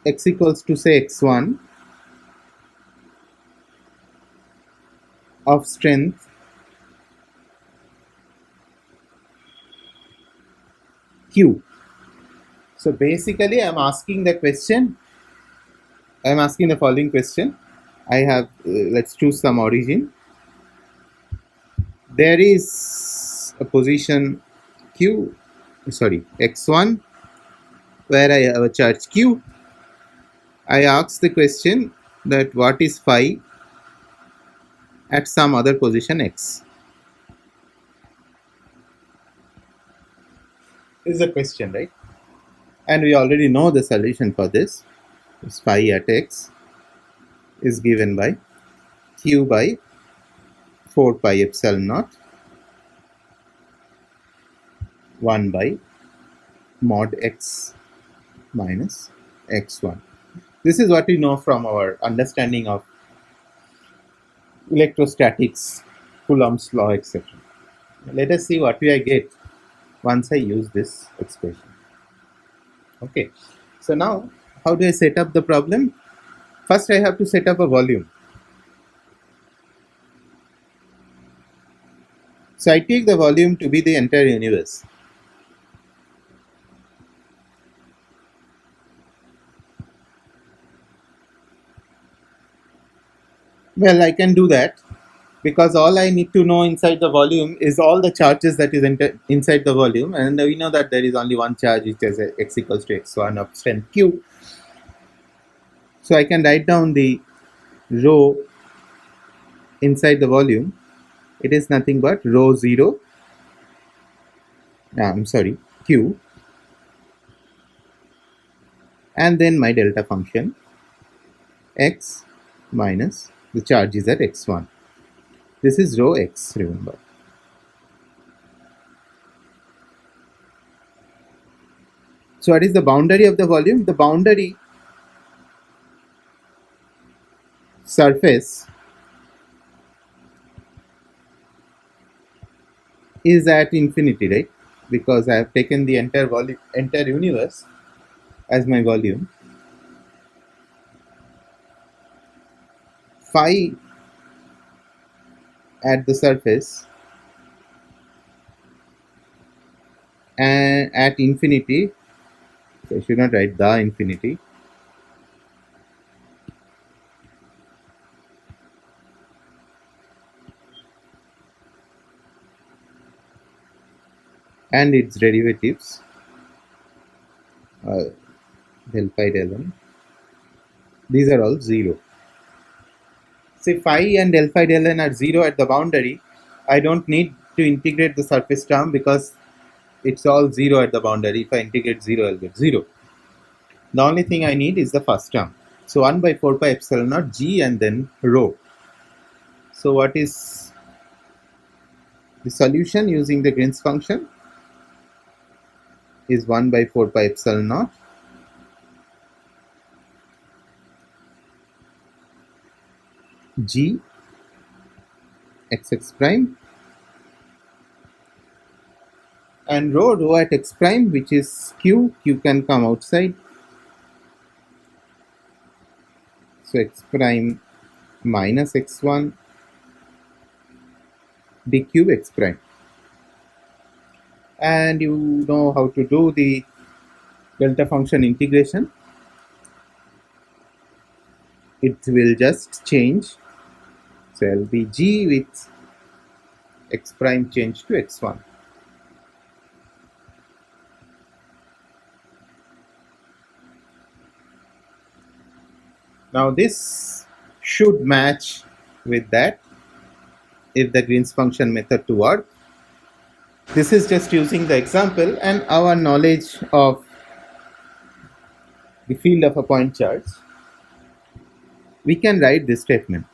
x equals to say x1 of strength q. So basically I'm asking the question, I'm asking the following question. I have, let's choose some origin. There is a position q, sorry, x1, where I have a charge q. I ask the question that what is phi at some other position x. Is the question, right? And we already know the solution for this. Is phi at x is given by q by 4 pi epsilon naught 1 by mod x minus x1. This is what we know from our understanding of electrostatics, Coulomb's law, etc. Let us see what I get once I use this expression. Okay, so now how do I set up the problem? First I have to set up a volume. So I take the volume to be the entire universe. Well, I can do that because all I need to know inside the volume is all the charges that is inside the volume, and we know that there is only one charge which is x equals to x1 of strength q. So I can write down the rho inside the volume. It is nothing but rho 0, q, and then my delta function x minus the charge is at x1. This is rho x, remember. So what is the boundary of the volume? The boundary surface is at infinity, right? Because I have taken the entire volume, entire universe as my volume. Phi at the surface and at infinity, so I should not write the infinity, and its derivatives, del phi del n, these are all 0. Say phi and del phi del n are 0 at the boundary. I don't need to integrate the surface term because it's all 0 at the boundary. If I integrate 0, I'll get 0. The only thing I need is the first term. So 1 by 4 pi epsilon naught g and then rho. So what is the solution using the Green's function? Is 1 by 4 pi epsilon naught g xx prime and rho at x prime, which is q can come outside, so x prime minus x1 d cube x prime. And you know how to do the delta function integration. It will just change, so I'll be g with x prime change to x1. Now this should match with that if the Green's function method to work. This is just using the example and our knowledge of the field of a point charge. We can write this statement.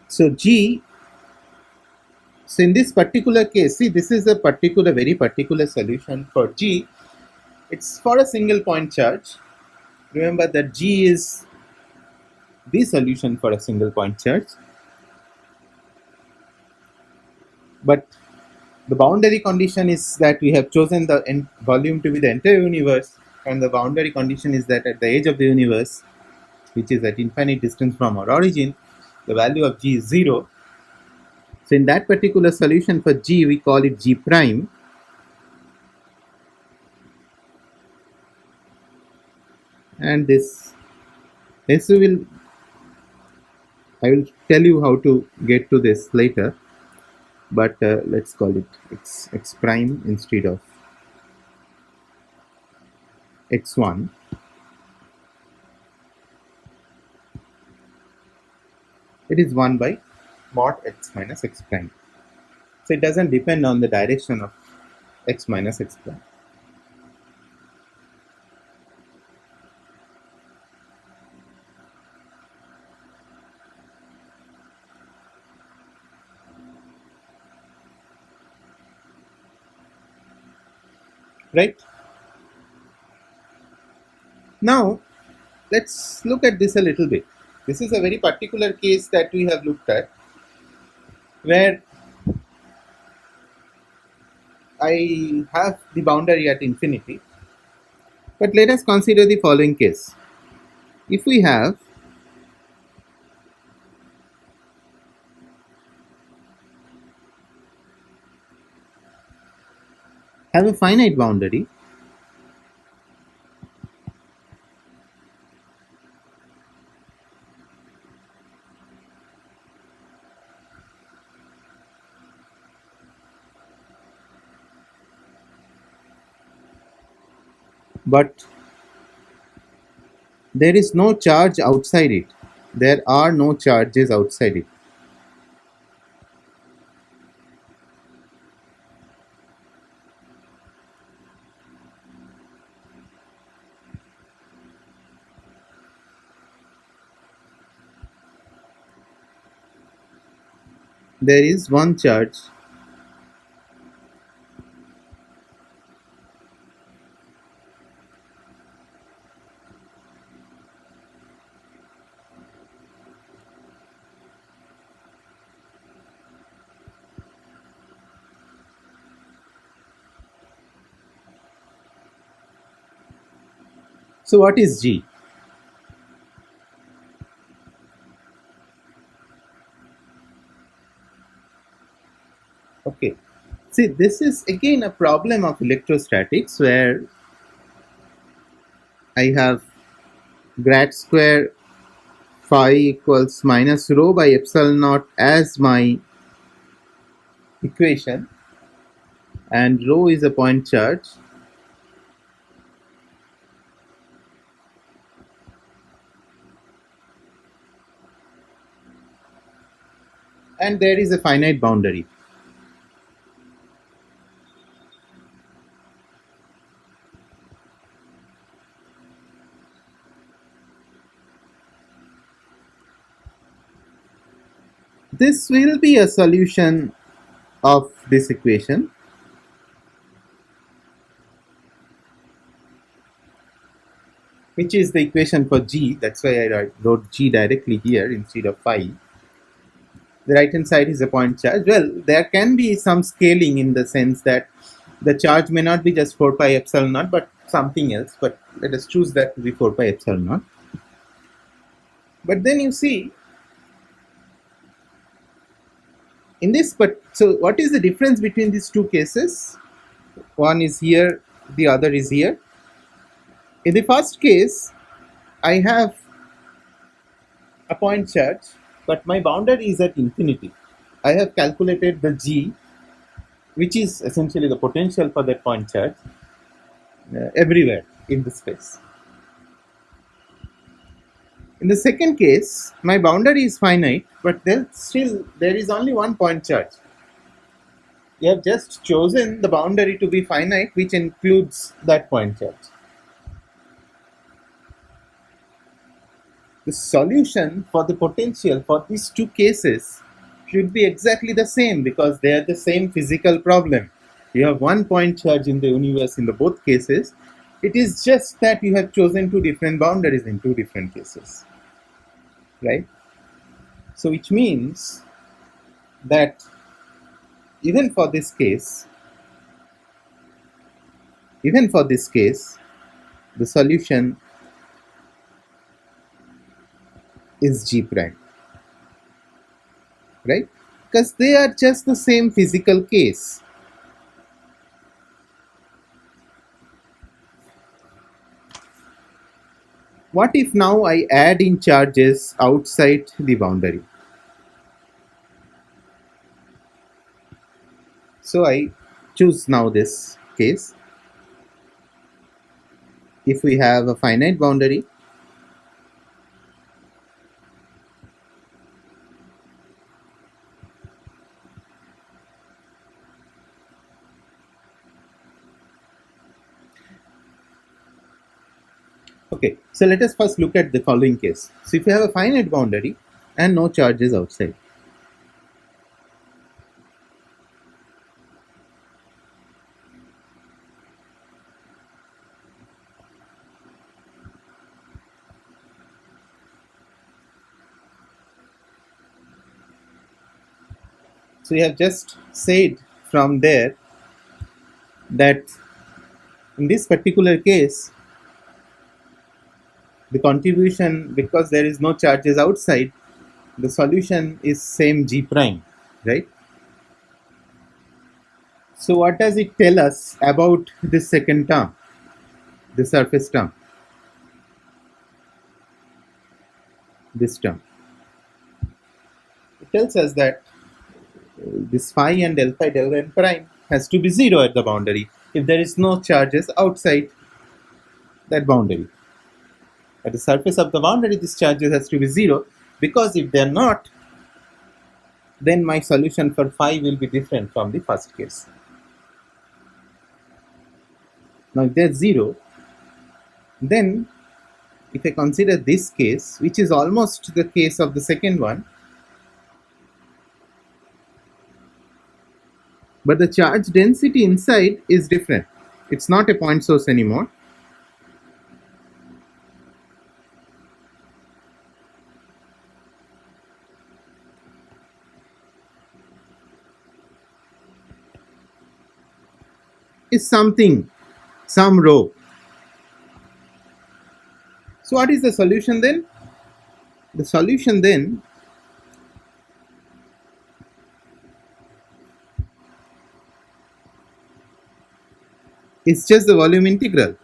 So G, so in this particular case, see, this is a particular, very particular solution for G. It's for a single point charge. Remember that G is the solution for a single point charge. But the boundary condition is that we have chosen the volume to be the entire universe, and the boundary condition is that at the edge of the universe, which is at infinite distance from our origin, the value of G is 0. So in that particular solution for G, we call it G prime. And this I will tell you how to get to this later, but let's call it x prime instead of x1. It is 1 by mod x minus x prime. So it doesn't depend on the direction of x minus x prime. Right? Now, let's look at this a little bit. This is a very particular case that we have looked at, where I have the boundary at infinity. But let us consider the following case. If we have a finite boundary, but there is no charge outside it. There are no charges outside it. There is one charge. So what is G? Okay. See, this is again a problem of electrostatics where I have grad square phi equals minus rho by epsilon naught as my equation, and rho is a point charge. And there is a finite boundary. This will be a solution of this equation. Which is the equation for G. That's why I wrote G directly here instead of phi. The right hand side is a point charge. Well, there can be some scaling in the sense that the charge may not be just 4 pi epsilon naught, but something else. But let us choose that to be 4 pi epsilon naught. But then you see, in this, but so what is the difference between these two cases? One is here, the other is here. In the first case, I have a point charge, but my boundary is at infinity. I have calculated the G, which is essentially the potential for that point charge, everywhere in the space. In the second case, my boundary is finite, but then still there is only one point charge. You have just chosen the boundary to be finite, which includes that point charge. The solution for the potential for these two cases should be exactly the same because they are the same physical problem. You have one point charge in the universe in the both cases. It is just that you have chosen two different boundaries in two different cases, right? So which means that even for this case, the solution is G prime, right? Because they are just the same physical case. What if now I add in charges outside the boundary? So I choose now this case. If we have a finite boundary, okay, so let us first look at the following case. So if you have a finite boundary and no charges outside, so you have just said from there that in this particular case, the contribution, because there is no charges outside, the solution is same G prime, right? So what does it tell us about this second term, the surface term, this term? It tells us that this phi and del phi del n prime has to be 0 at the boundary if there is no charges outside that boundary. At the surface of the boundary, this charges has to be 0, because if they are not, then my solution for phi will be different from the first case. Now if they are 0, then if I consider this case, which is almost the case of the second one, but the charge density inside is different. It's not a point source anymore. It's something, some rho. So what is the solution then? The solution then is just the volume integral.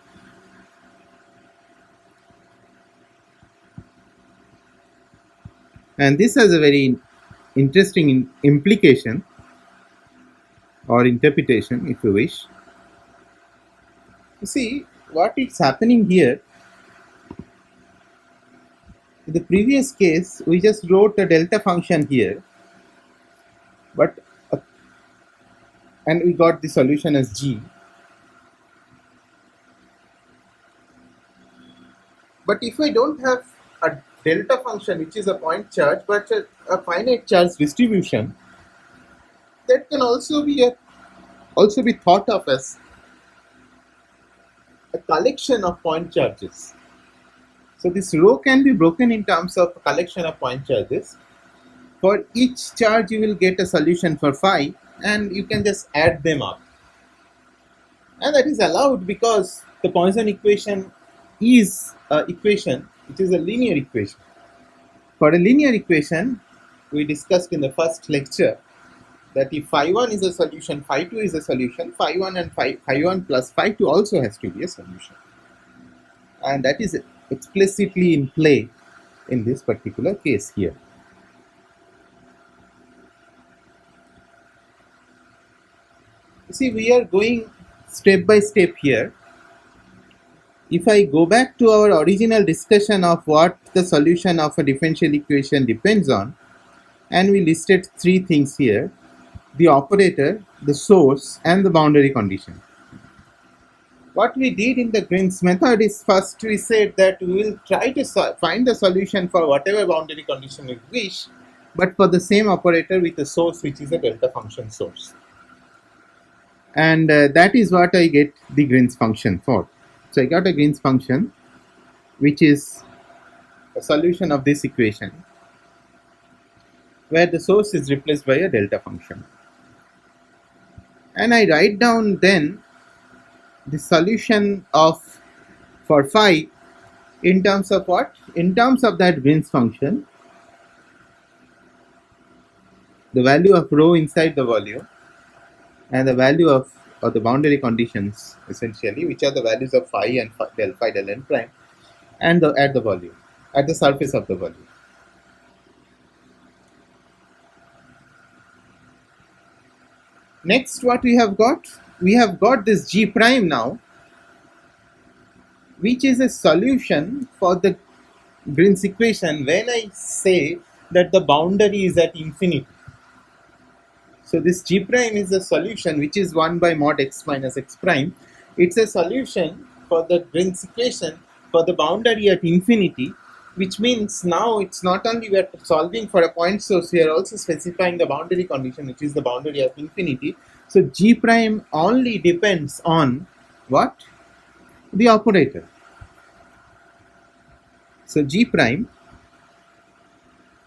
And this has a very interesting implication or interpretation, if you wish. You see, what is happening here, in the previous case, we just wrote a delta function here, but and we got the solution as G. But if I don't have a delta function, which is a point charge, but a finite charge distribution, that can also be thought of as a collection of point charges. So this rho can be broken in terms of a collection of point charges. For each charge, you will get a solution for phi, and you can just add them up. And that is allowed because the Poisson equation is an equation which is a linear equation. For a linear equation, we discussed in the first lecture that if phi 1 is a solution, phi 2 is a solution, phi 1 and phi 1 plus phi 2 also has to be a solution. And that is explicitly in play in this particular case here. You see, we are going step by step here. If I go back to our original discussion of what the solution of a differential equation depends on, and we listed three things here: the operator, the source, and the boundary condition. What we did in the Green's method is, first we said that we will try to find the solution for whatever boundary condition we wish, but for the same operator with a source which is a delta function source. And that is what I get the Green's function for. So I got a Green's function which is a solution of this equation where the source is replaced by a delta function. And I write down then the solution for phi in terms of what? In terms of that Green's function, the value of rho inside the volume, and the value of the boundary conditions, essentially, which are the values of phi and del phi del n prime, and at the volume, at the surface of the volume. Next, what we have got? We have got this G prime now, which is a solution for the Green's equation when I say that the boundary is at infinity. So this G prime is a solution which is 1 by mod x minus x prime. It's a solution for the Green's equation for the boundary at infinity, which means now it's not only we are solving for a point source, we are also specifying the boundary condition, which is the boundary at infinity. So G prime only depends on what? The operator. So G prime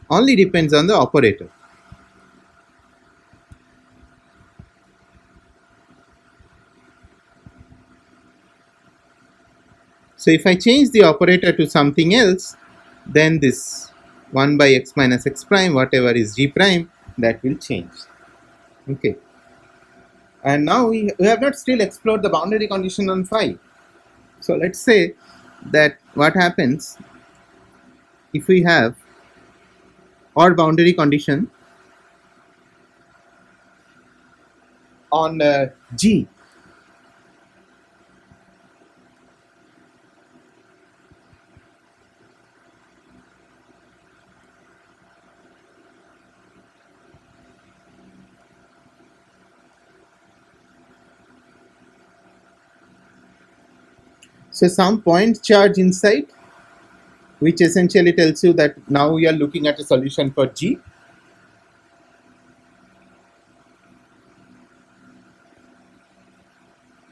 only depends on the operator. So if I change the operator to something else, then this 1 by x minus x prime, whatever is g prime, that will change. Okay. And now we have not still explored the boundary condition on phi. So let's say that what happens if we have or boundary condition on G. So some point charge inside, which essentially tells you that now we are looking at a solution for G.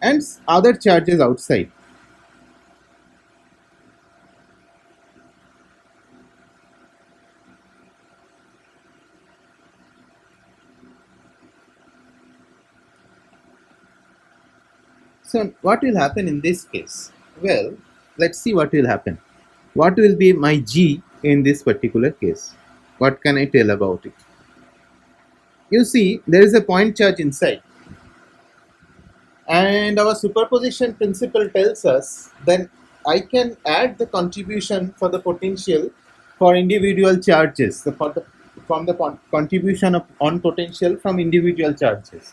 And other charges outside. So what will happen in this case? Well, let's see what will happen. What will be my G in this particular case? What can I tell about it? You see, there is a point charge inside. And our superposition principle tells us that I can add the contribution for the potential for individual charges, from the contribution on potential from individual charges.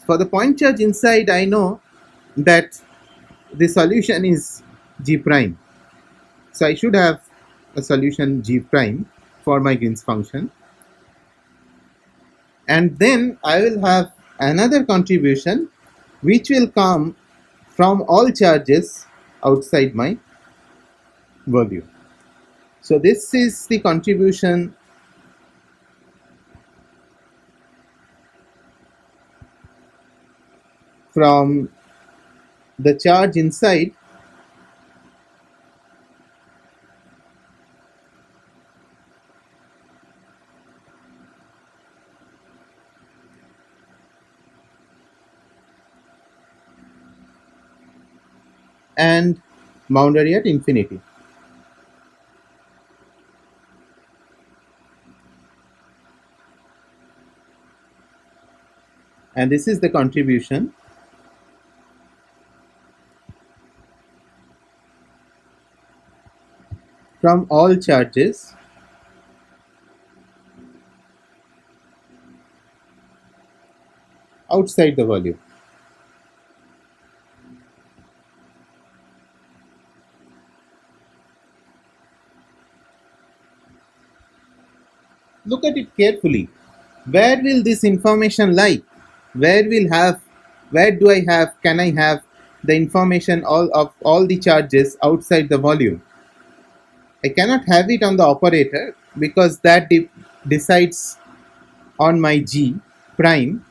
For the point charge inside, I know that the solution is G prime. So I should have a solution G prime for my Green's function. And then I will have another contribution which will come from all charges outside my volume. So this is the contribution from the charge inside and boundary at infinity. And this is the contribution from all charges outside the volume. Look at it carefully. Where will this information lie? Where do I have, can I have the information of all the charges outside the volume? I cannot have it on the operator because that decides on my G prime.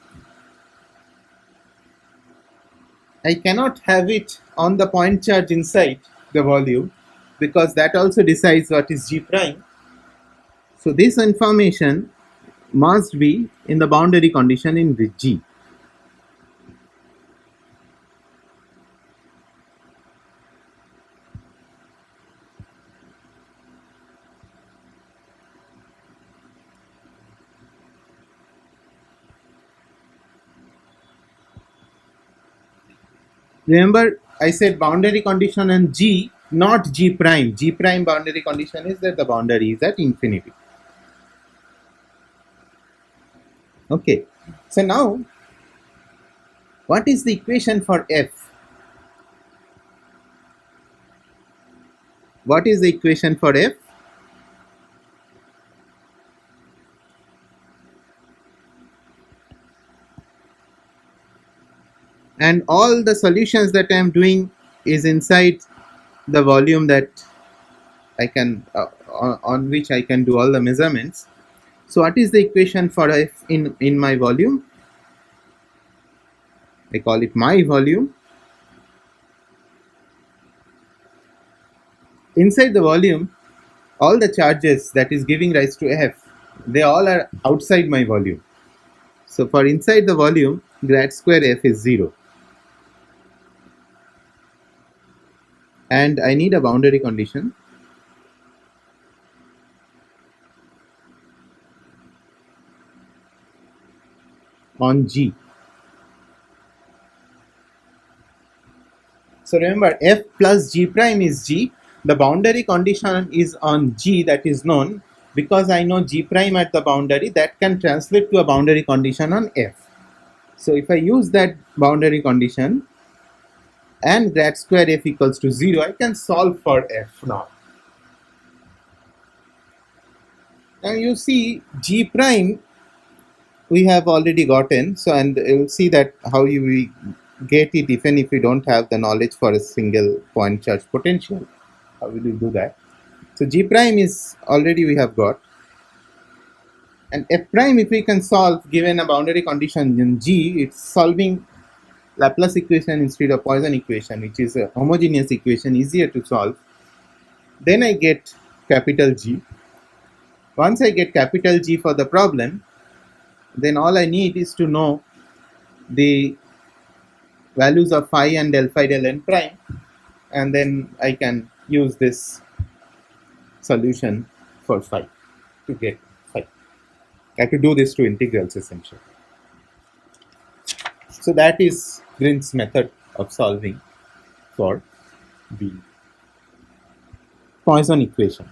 I cannot have it on the point charge inside the volume because that also decides what is G prime. So this information must be in the boundary condition in the G. Remember, I said boundary condition on G, not G prime. G prime boundary condition is that the boundary is at infinity. Okay, so now what is the equation for F? What is the equation for F? And all the solutions that I am doing is inside the volume that I can on which I can do all the measurements. So what is the equation for F in my volume? I call it my volume. Inside the volume, all the charges that is giving rise to F, they all are outside my volume. So for inside the volume, grad square F is 0. and I need a boundary condition on G. So remember, f plus G prime is G. The boundary condition is on G, that is known because I know G prime at the boundary, that can translate to a boundary condition on f. So if I use that boundary condition and grad square f equals to 0, I can solve for f now. Now you see G prime we have already gotten, so and you'll see that how you we get it even if you don't have the knowledge for a single point charge potential. How will you do that? So G prime is already we have got, and f prime if we can solve given a boundary condition in G, it's solving Laplace equation instead of Poisson equation, which is a homogeneous equation, easier to solve. Then I get capital G. Once I get capital G for the problem, then all I need is to know the values of phi and del phi del n prime, and then I can use this solution for phi to get phi. I have to do this to integrals essentially. So that is Green's method of solving for the Poisson equation.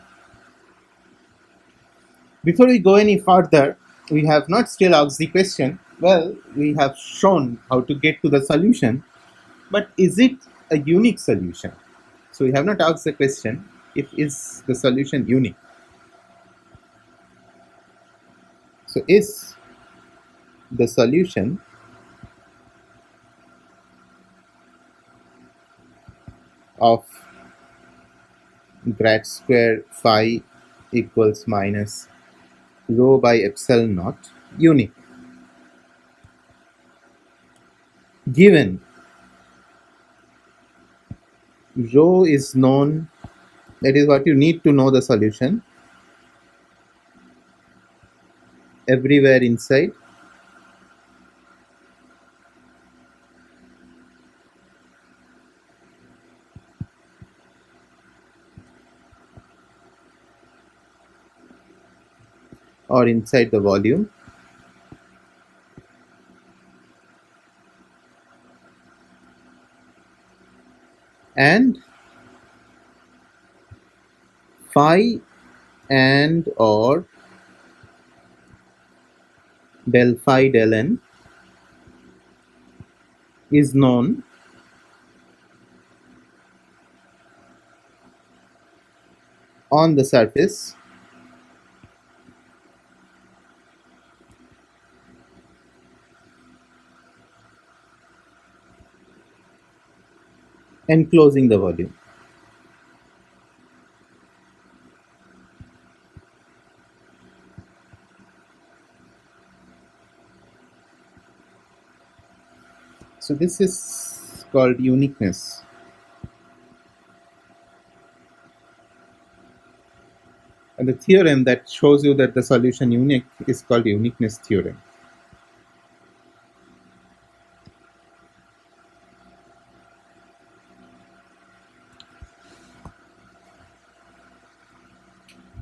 Before we go any further, we have not still asked the question. Well, we have shown how to get to the solution, but is it a unique solution? So we have not asked the question, if is the solution unique? So is the solution of grad square phi equals minus rho by epsilon naught unique? Given rho is known, that is what you need to know the solution everywhere inside, or inside the volume, and phi and or del phi del n is known on the surface enclosing the volume. So this is called uniqueness. And the theorem that shows you that the solution unique is called uniqueness theorem.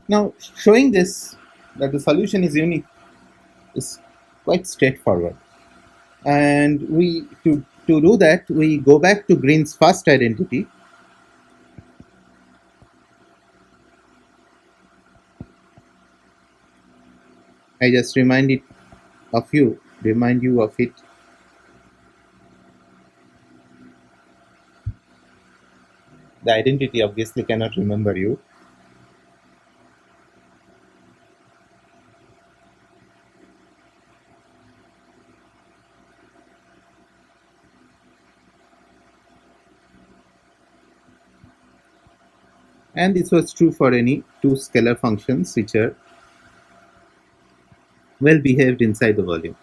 Now, showing this that the solution is unique is quite straightforward. And we to do that, we go back to Green's first identity. I just remind you of it. The identity obviously cannot remember you. And this was true for any two scalar functions which are well behaved inside the volume.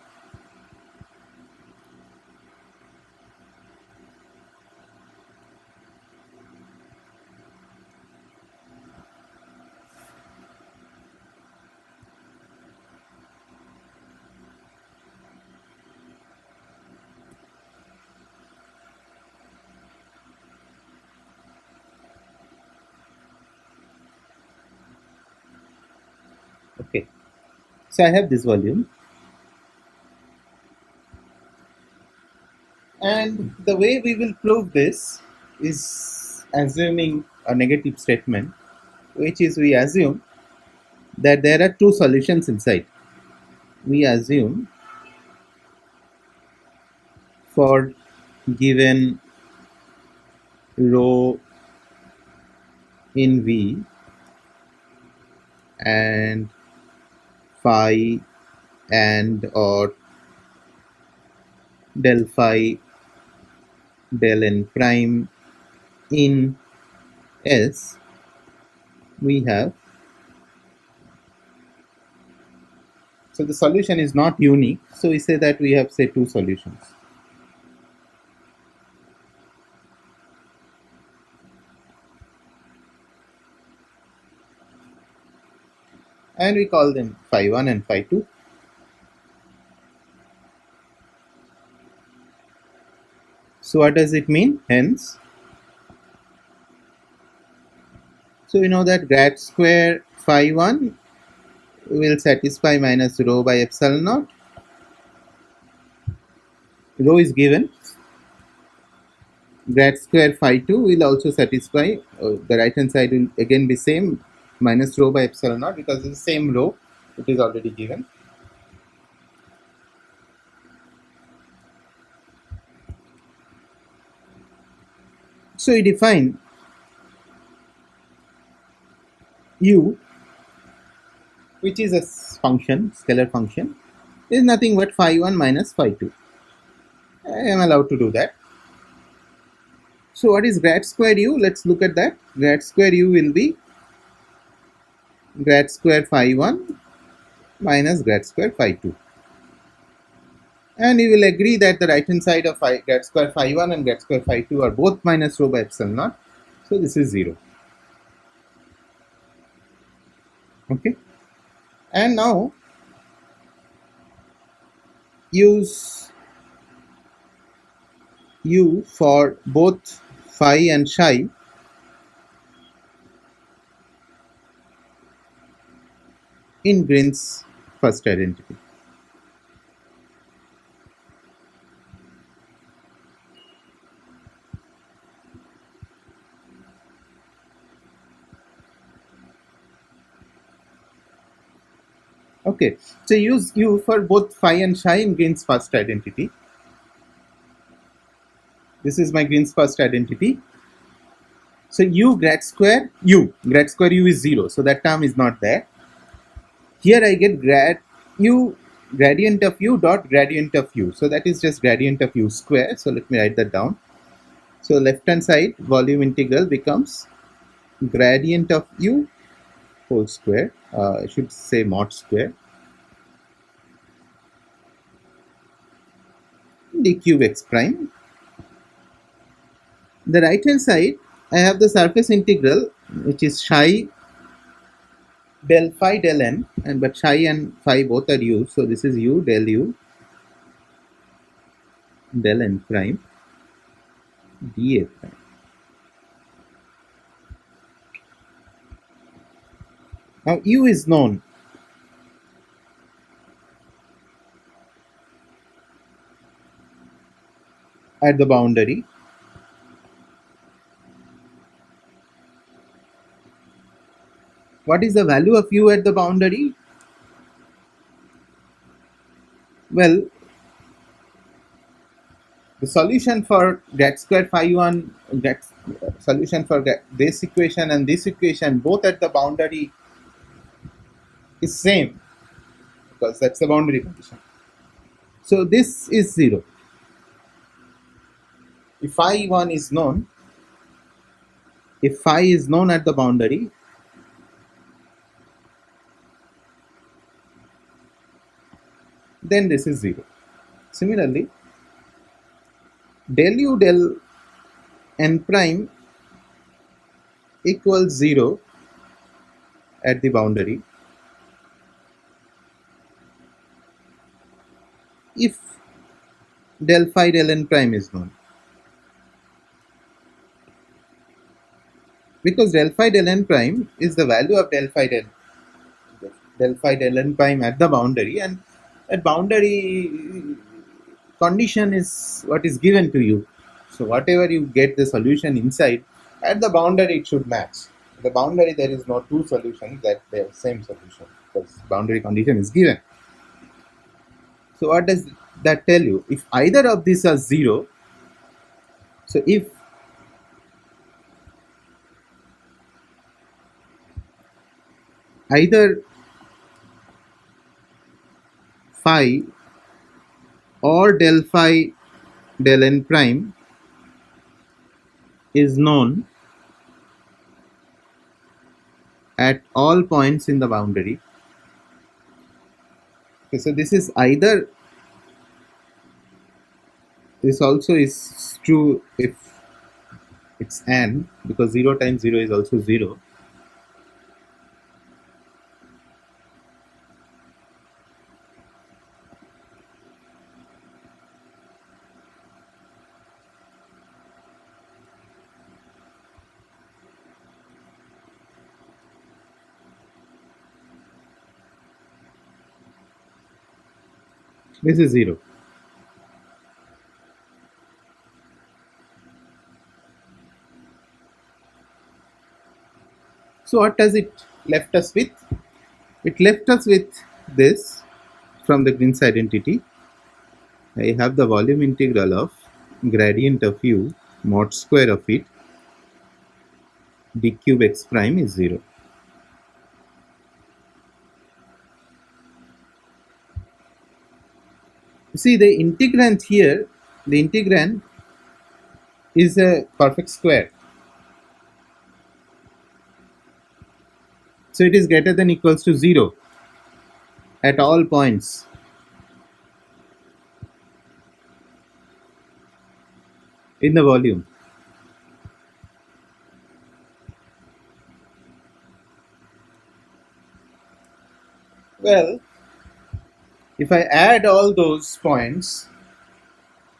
Okay, so I have this volume, and the way we will prove this is assuming a negative statement, which is we assume that there are two solutions inside. We assume for given rho in V and phi and or del phi del n prime in S, we have, so the solution is not unique, so we say that we have say two solutions. And we call them phi 1 and phi 2. So what does it mean? Hence, so we know that grad square phi 1 will satisfy minus rho by epsilon naught. Rho is given. Grad square phi 2 will also satisfy, the right hand side will again be same, minus rho by epsilon naught, because it's the same rho, it is already given. So we define u, which is a function, scalar function, is nothing but phi 1 minus phi 2. I am allowed to do that. So what is grad square u? Let's look at that. Grad square u will be grad square phi 1 minus grad square phi 2. And we will agree that the right hand side of grad square phi 1 and grad square phi 2 are both minus rho by epsilon naught. So this is 0. Okay. And now use u for both phi and psi in Green's first identity. Okay, so use u for both phi and psi in Green's first identity. This is my Green's first identity. So u grad square u is 0, so that term is not there. Here I get gradient of u dot gradient of u, so that is just gradient of u square. So let me write that down. So left hand side volume integral becomes gradient of u whole square, I should say mod square, d cube x prime. The right hand side I have the surface integral, which is psi del phi del n, and but psi and phi both are u, so this is u del n prime dA prime. Now u is known. At the boundary, what is the value of u at the boundary? Well, the solution for grad square phi 1, solution for this equation and this equation, both at the boundary is same, because that's the boundary condition. So this is 0. If phi 1 is known, if phi is known at the boundary, then this is 0. Similarly, del u del n prime equals 0 at the boundary if del phi del n prime is known. Because del phi del n prime is the value of del phi del del phi del n prime at the boundary, and that boundary condition is what is given to you. So whatever you get the solution inside, at the boundary it should match. At the boundary there is no two solutions that they have same solution because boundary condition is given. So what does that tell you? If either of these are 0, so if either phi or del phi del n prime is known at all points in the boundary. Okay, so this is either, this also is true if it's n, because 0 times 0 is also 0. This is 0. So what does it left us with? It left us with this from the Green's identity. I have the volume integral of gradient of u mod square of it d cube x prime is 0. You see the integrand here, the integrand is a perfect square. So it is greater than equals to 0 at all points. In the volume. Well, if I add all those points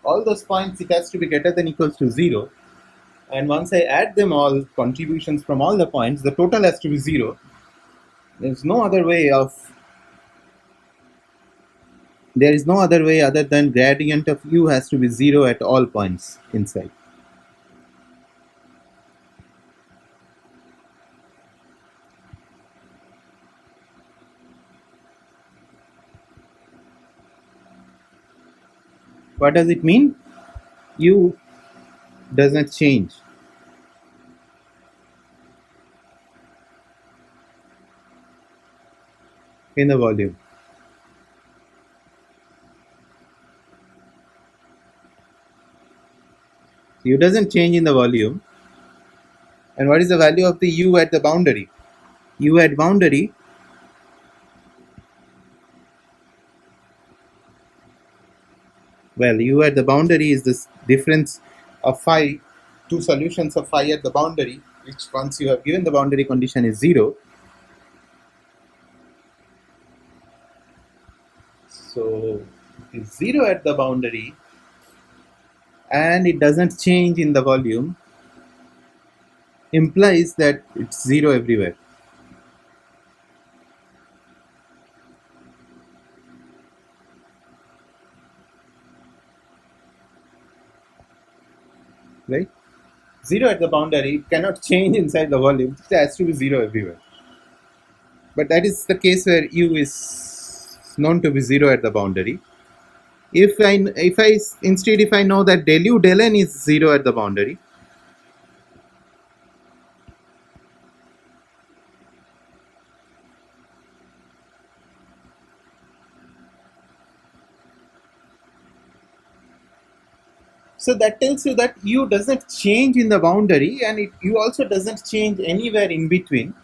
it has to be greater than equals to 0. And once I add them all, contributions from all the points, the total has to be 0. There is no other way other than gradient of u has to be 0 at all points inside. What does it mean? U does not change. In the volume. U doesn't change in the volume. And what is the value of the u at the boundary? U at boundary u at the boundary is this difference of phi, two solutions of phi at the boundary, which once you have given the boundary condition is 0. So it is 0 at the boundary and it doesn't change in the volume, implies that it's 0 everywhere. Right? 0 at the boundary, it cannot change inside the volume, it has to be 0 everywhere. But that is the case where u is known to be 0 at the boundary. If I know that del u del n is 0 at the boundary, so that tells you that u doesn't change in the boundary and u also doesn't change anywhere in between.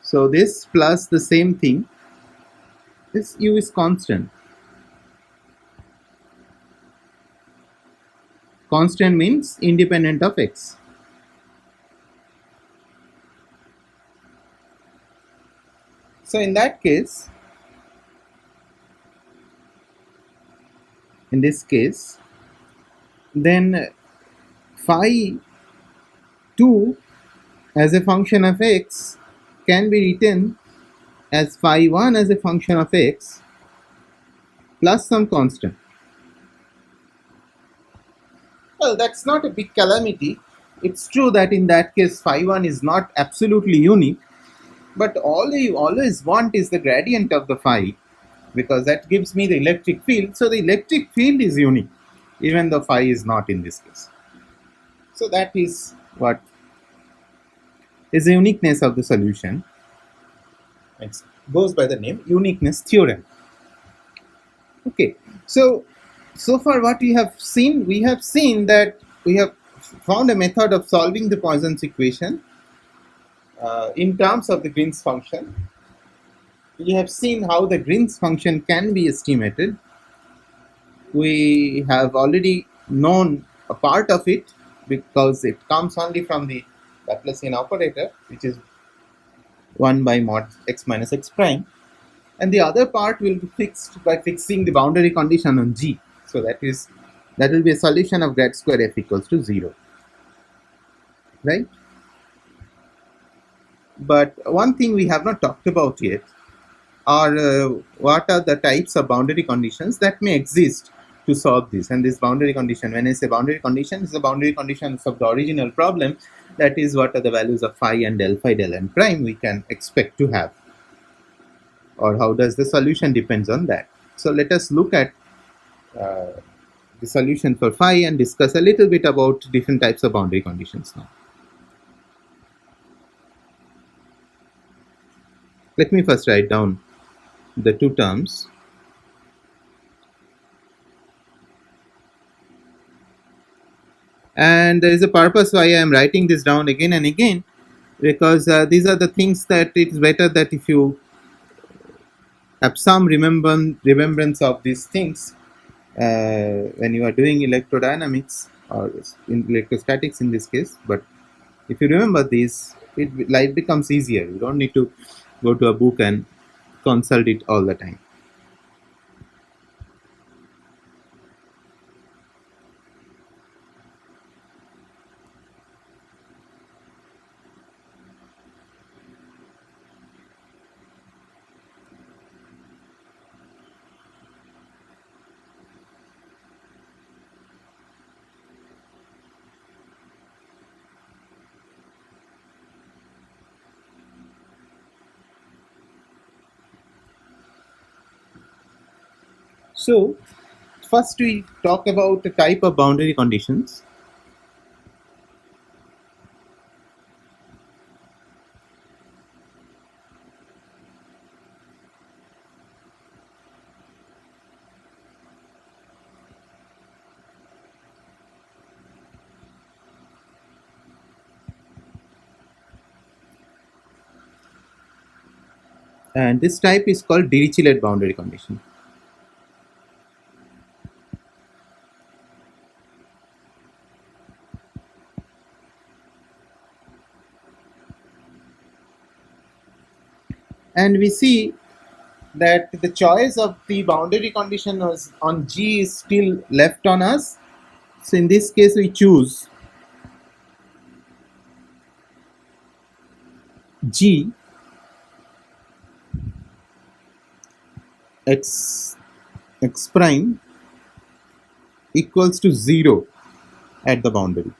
So this plus the same thing, this u is constant. Constant means independent of x. So in that case, in this case, then phi 2 as a function of x can be written as phi1 as a function of x plus some constant. Well, that's not a big calamity. It's true that in that case phi1 is not absolutely unique, but all you always want is the gradient of the phi, because that gives me the electric field. So the electric field is unique, even though phi is not in this case. So that is what is the uniqueness of the solution. It goes by the name uniqueness theorem. Okay, so far what we have seen that we have found a method of solving the Poisson's equation in terms of the Green's function. We have seen how the Green's function can be estimated. We have already known a part of it because it comes only from the Laplacian operator, which is 1 by mod x minus x prime, and the other part will be fixed by fixing the boundary condition on G. So that will be a solution of grad square f equals to 0, right? But one thing we have not talked about yet are what are the types of boundary conditions that may exist to solve this. And this boundary condition, when I say boundary condition, is the boundary conditions of the original problem. That is, what are the values of phi and del phi del n prime we can expect to have, or how does the solution depends on that. So let us look at the solution for phi and discuss a little bit about different types of boundary conditions now. Let me first write down the two terms. And there is a purpose why I am writing this down again and again, because these are the things that it's better that if you have some remembrance of these things when you are doing electrodynamics or in electrostatics in this case. But if you remember these, life becomes easier. You don't need to go to a book and consult it all the time. So first we talk about the type of boundary conditions. And this type is called Dirichlet boundary condition. And we see that the choice of the boundary condition was on G is still left on us. So in this case we choose G x prime equals to 0 at the boundary.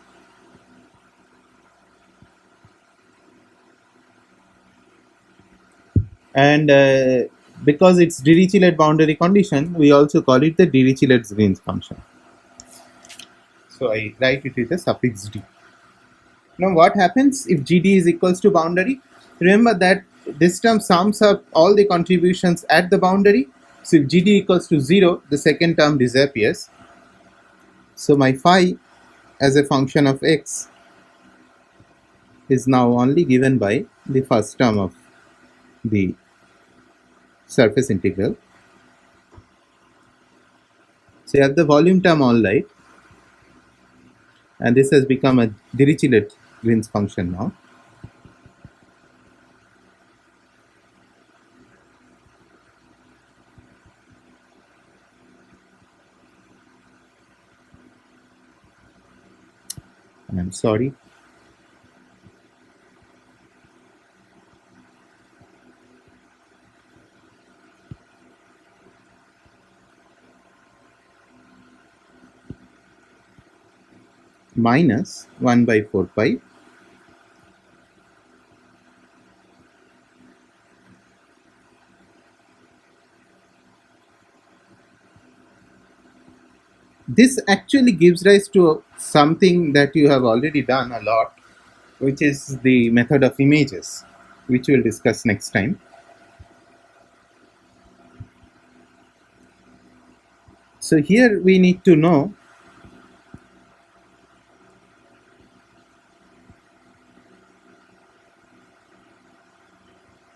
And because it's Dirichlet boundary condition, we also call it the Dirichlet's Green's function. So I write it with a suffix d. Now what happens if GD is equals to boundary? Remember that this term sums up all the contributions at the boundary. So if GD equals to 0, the second term disappears. So my phi as a function of x is now only given by the first term of the surface integral. So you have the volume term all right, and this has become a Dirichlet Green's function now. And I'm sorry. minus 1 by 4 pi this actually gives rise to something that you have already done a lot, which is the method of images, which we'll discuss next time. So here we need to know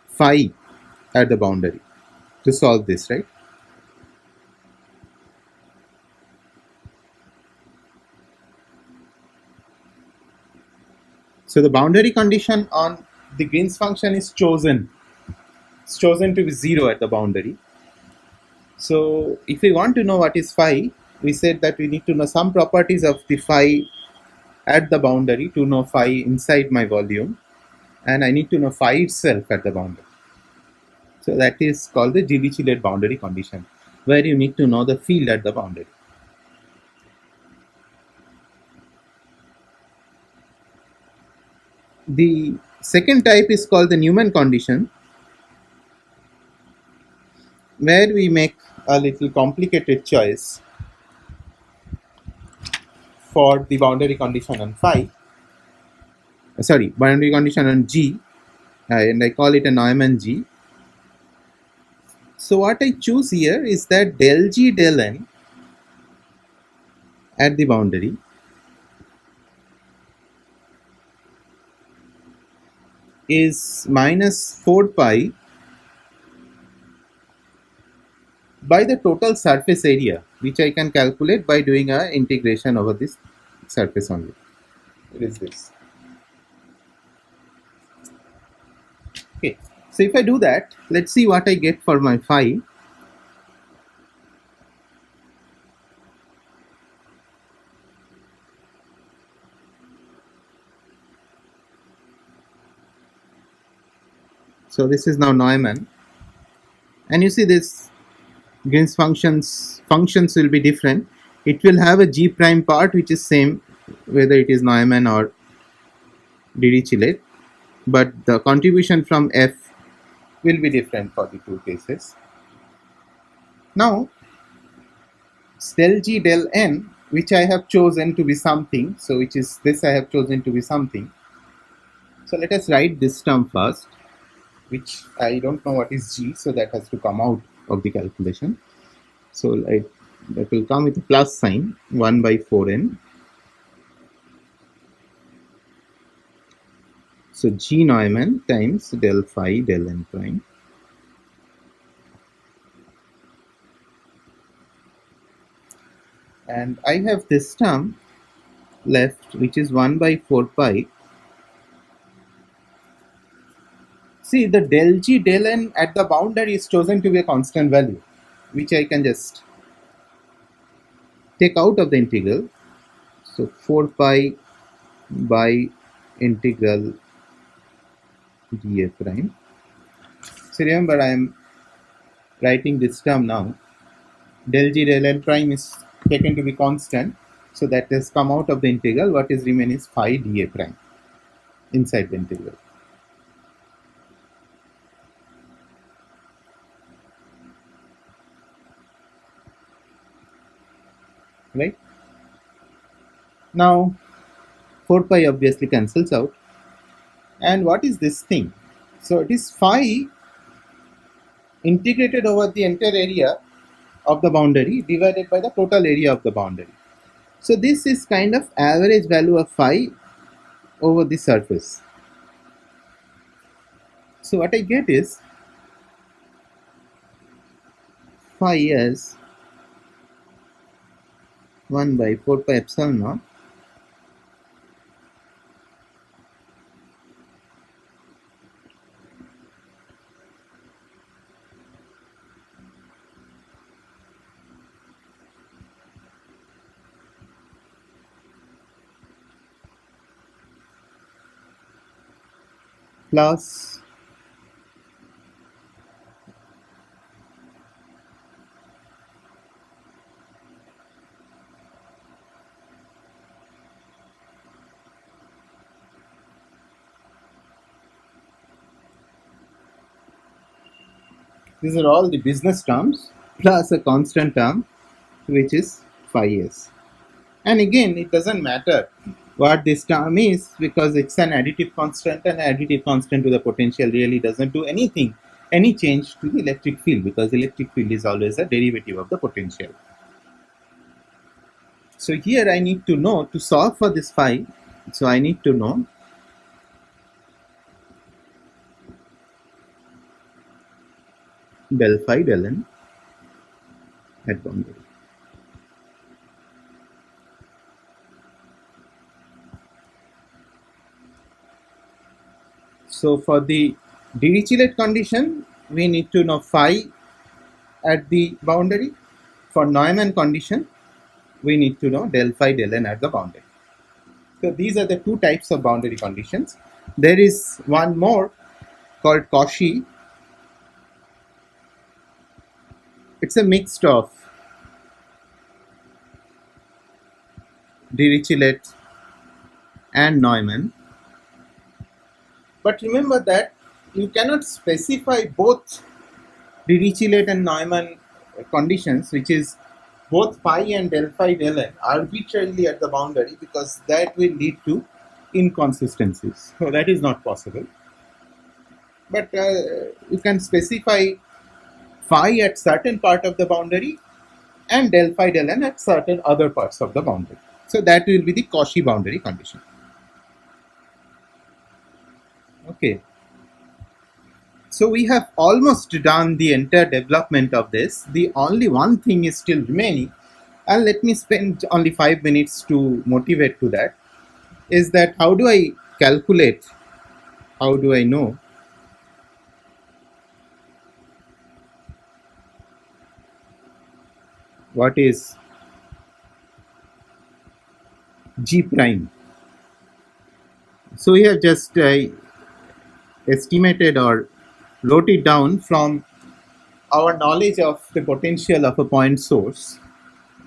phi at the boundary to solve this, right? So the boundary condition on the Green's function is chosen. It's chosen to be 0 at the boundary. So if we want to know what is phi, we said that we need to know some properties of the phi at the boundary to know phi inside my volume, and I need to know phi itself at the boundary. So that is called the Dirichlet boundary condition, where you need to know the field at the boundary. The second type is called the Newman condition, where we make a little complicated choice for the boundary condition on phi. Boundary condition on G, and I call it a Neumann G. So what I choose here is that del G del N at the boundary is minus 4 pi by the total surface area, which I can calculate by doing a integration over this surface only. It is this. Okay, so if I do that, let's see what I get for my phi. So this is now Neumann, and you see this Green's functions will be different. It will have a G prime part which is same whether it is Neumann or Dirichlet, but the contribution from F will be different for the two cases. Now del G del N, which I have chosen to be something, so which is this I have chosen to be something. So let us write this term first, which I don't know what is G, so that has to come out of the calculation. So that will come with a plus sign, 1 by 4n. So G Neumann times del phi del n prime. And I have this term left, which is 1 by 4 pi. See, the del G del N at the boundary is chosen to be a constant value, which I can just take out of the integral. So 4 pi by integral dA prime. So remember, I am writing this term now. Del G del N prime is taken to be constant, so that has come out of the integral. What is remain is phi dA prime inside the integral. Right? Now 4 pi obviously cancels out. And what is this thing? So it is phi integrated over the entire area of the boundary divided by the total area of the boundary. So this is kind of average value of phi over the surface. So what I get is phi as 1 by 4 pi epsilon naught plus These are all the business terms plus a constant term which is phi s. And again, it doesn't matter what this term is because it's an additive constant, and additive constant to the potential really doesn't do anything, any change to the electric field, because electric field is always a derivative of the potential. So here I need to know, to solve for this phi, so I need to know del phi del n at boundary. So for the Dirichlet condition, we need to know phi at the boundary. For Neumann condition, we need to know del phi del n at the boundary. So these are the two types of boundary conditions. There is one more called Cauchy. It's a mix of Dirichlet and Neumann. But remember that you cannot specify both Dirichlet and Neumann conditions, which is both phi and del phi del n, arbitrarily at the boundary, because that will lead to inconsistencies. So that is not possible. But you can specify phi at certain part of the boundary and del phi del n at certain other parts of the boundary. So that will be the Cauchy boundary condition. Okay. So we have almost done the entire development of this. The only one thing is still remaining, and let me spend only 5 minutes to motivate to that, is that how do I calculate, how do I know what is G prime. So we have just estimated or wrote it down from our knowledge of the potential of a point source.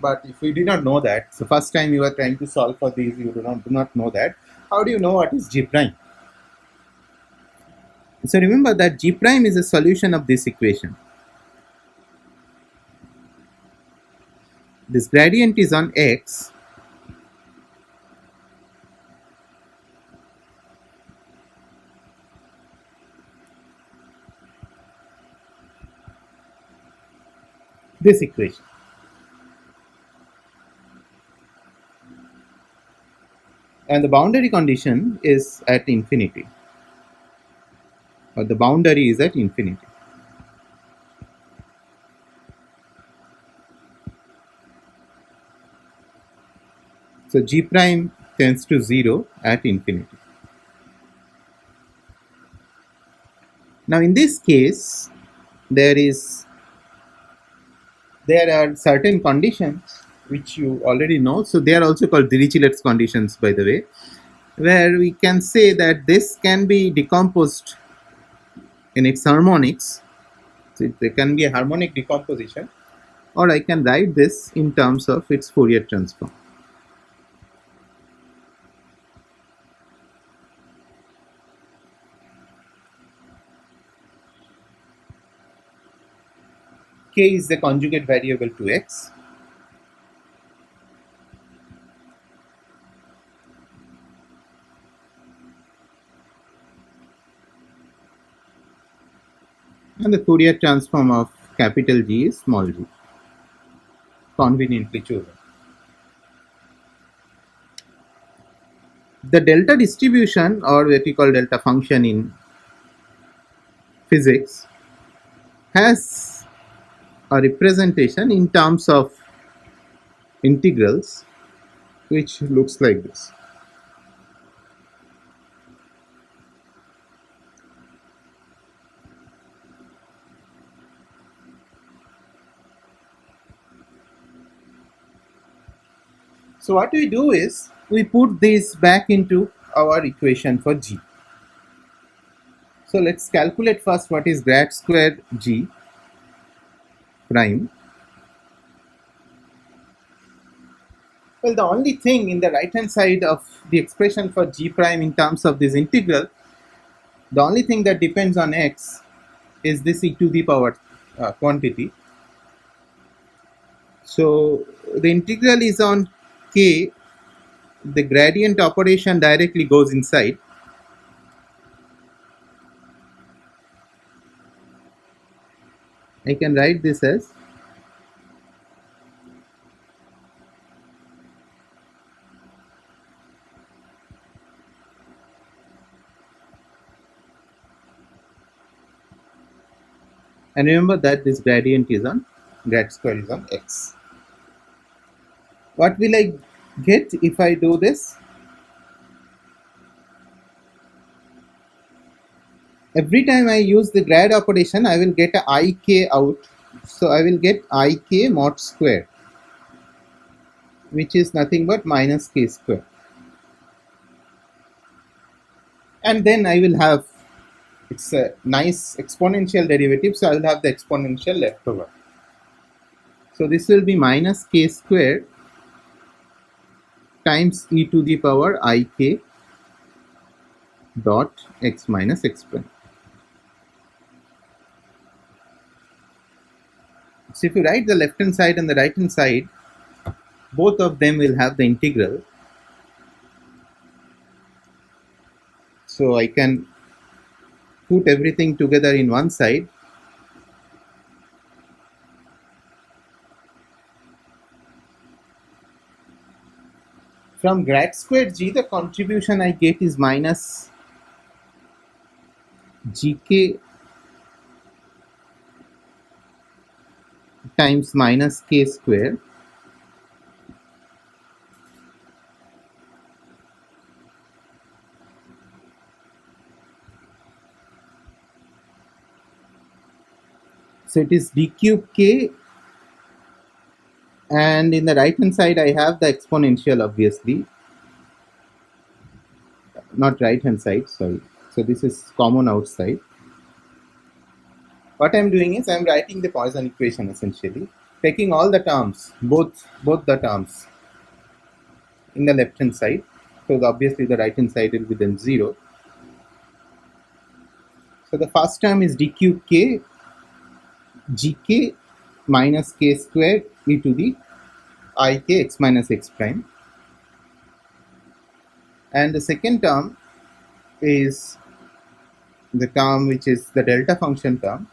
But if we did not know that, so first time you are trying to solve for these, you do not know that, how do you know what is G prime? So remember that G prime is a solution of this equation. This gradient is on X. This equation. And the boundary condition is at infinity, or the boundary is at infinity. So G prime tends to 0 at infinity. Now in this case, there are certain conditions which you already know. So they are also called Dirichlet's conditions, by the way, where we can say that this can be decomposed in its harmonics. So there can be a harmonic decomposition, or I can write this in terms of its Fourier transform. K is the conjugate variable to X. And the Fourier transform of capital G is small g, conveniently chosen. The delta distribution, or what we call delta function in physics, has a representation in terms of integrals, which looks like this. So what we do is we put this back into our equation for G. So let's calculate first what is grad square G prime. Well, the only thing in the right hand side of the expression for G prime in terms of this integral, the only thing that depends on X is this e to the power quantity. So the integral is on k, the gradient operation directly goes inside. I can write this as and remember that this gradient is on grad square is on x. What will I get if I do this? Every time I use the grad operation, I will get a ik out. So I will get ik mod square, which is nothing but minus k square. And then I will have, it's a nice exponential derivative, so I will have the exponential left over. So this will be minus k square times e to the power ik dot x minus x prime. So if you write the left hand side and the right hand side, both of them will have the integral. So I can put everything together in one side. From grad squared g, the contribution I get is minus gk times minus k square so it is d cube k, and in the right hand side I have the exponential, obviously not right hand side, sorry. So this is common outside. What I'm doing is I'm writing the Poisson equation essentially, taking all the terms, both the terms in the left hand side. So obviously the right hand side will be then 0. So the first term is d cube k gk minus k squared e to the ik x minus x prime. And the second term is the term which is the delta function term,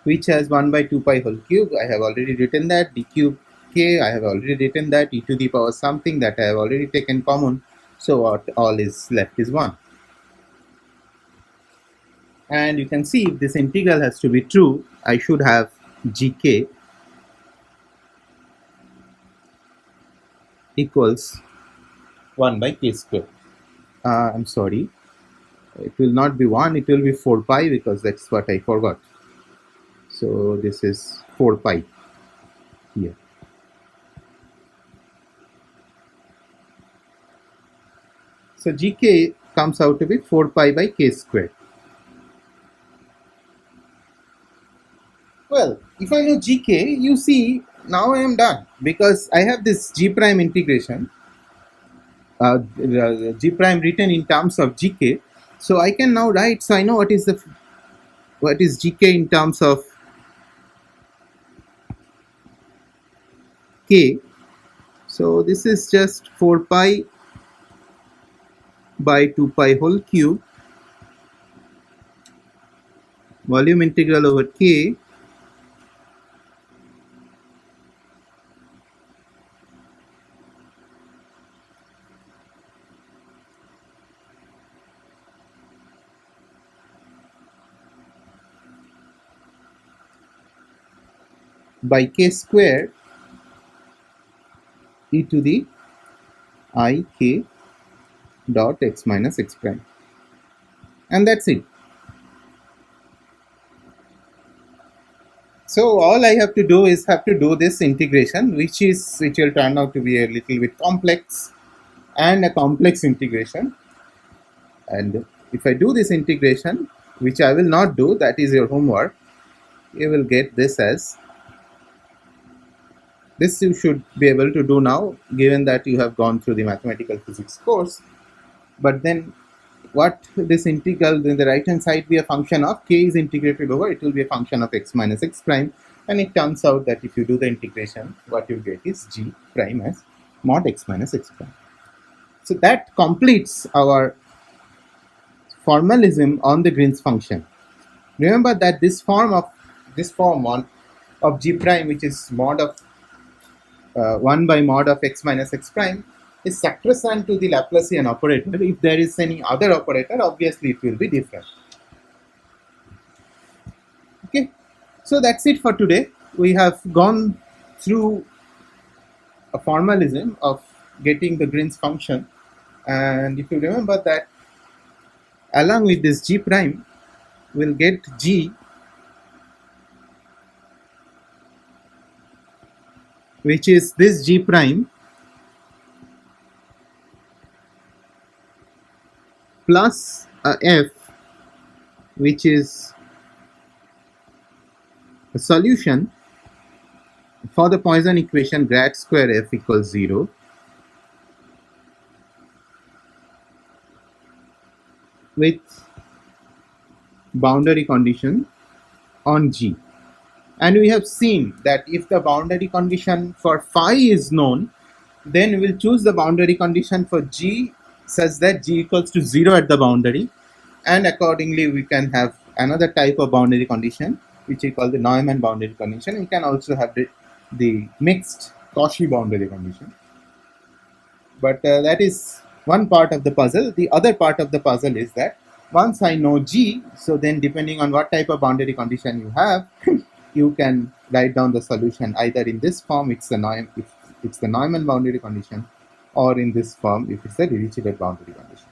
which has 1 by 2 pi whole cube. I have already written that. D cube k, I have already written that. E to the power something, that I have already taken common. So what all is left is 1. And you can see if this integral has to be true, I should have gk equals 1 by k square. I'm sorry, it will not be 1, it will be 4 pi, because that's what I forgot. So this is 4 pi here. So gk comes out to be 4 pi by k squared. Well, if I know gk, you see, now I am done, because I have this g prime integration, g prime written in terms of gk. So I can now write, so I know what is gk in terms of k. So this is just 4 pi by 2 pi whole cube volume integral over k by k square e to the ik dot x minus x prime, and that's it. So all I have to do is this integration, which will turn out to be a little bit complex, and a complex integration. And if I do this integration, which I will not do, that is your homework, you will get this as this. You should be able to do now, given that you have gone through the mathematical physics course. But then what this integral in the right hand side be a function of, k is integrated over, it will be a function of x minus x prime, and it turns out that if you do the integration, what you get is g prime as mod x minus x prime. So that completes our formalism on the Green's function. Remember that this form of g prime, which is mod of 1 by mod of x minus x prime, is sacrosanct to the Laplacian operator. If there is any other operator, obviously it will be different. Okay, so that's it for today. We have gone through a formalism of getting the Green's function, and if you remember that along with this g prime, we'll get g, which is this g prime plus a f, which is a solution for the Poisson equation grad square f equals 0, with boundary condition on G. And we have seen that if the boundary condition for phi is known, then we will choose the boundary condition for G such that G equals to 0 at the boundary, and accordingly we can have another type of boundary condition which we call the Neumann boundary condition. We can also have the mixed Cauchy boundary condition. But that is one part of the puzzle. The other part of the puzzle is that once I know G, so then depending on what type of boundary condition you have, you can write down the solution either in this form, it's the Neumann boundary condition, or in this form if it's the Dirichlet boundary condition.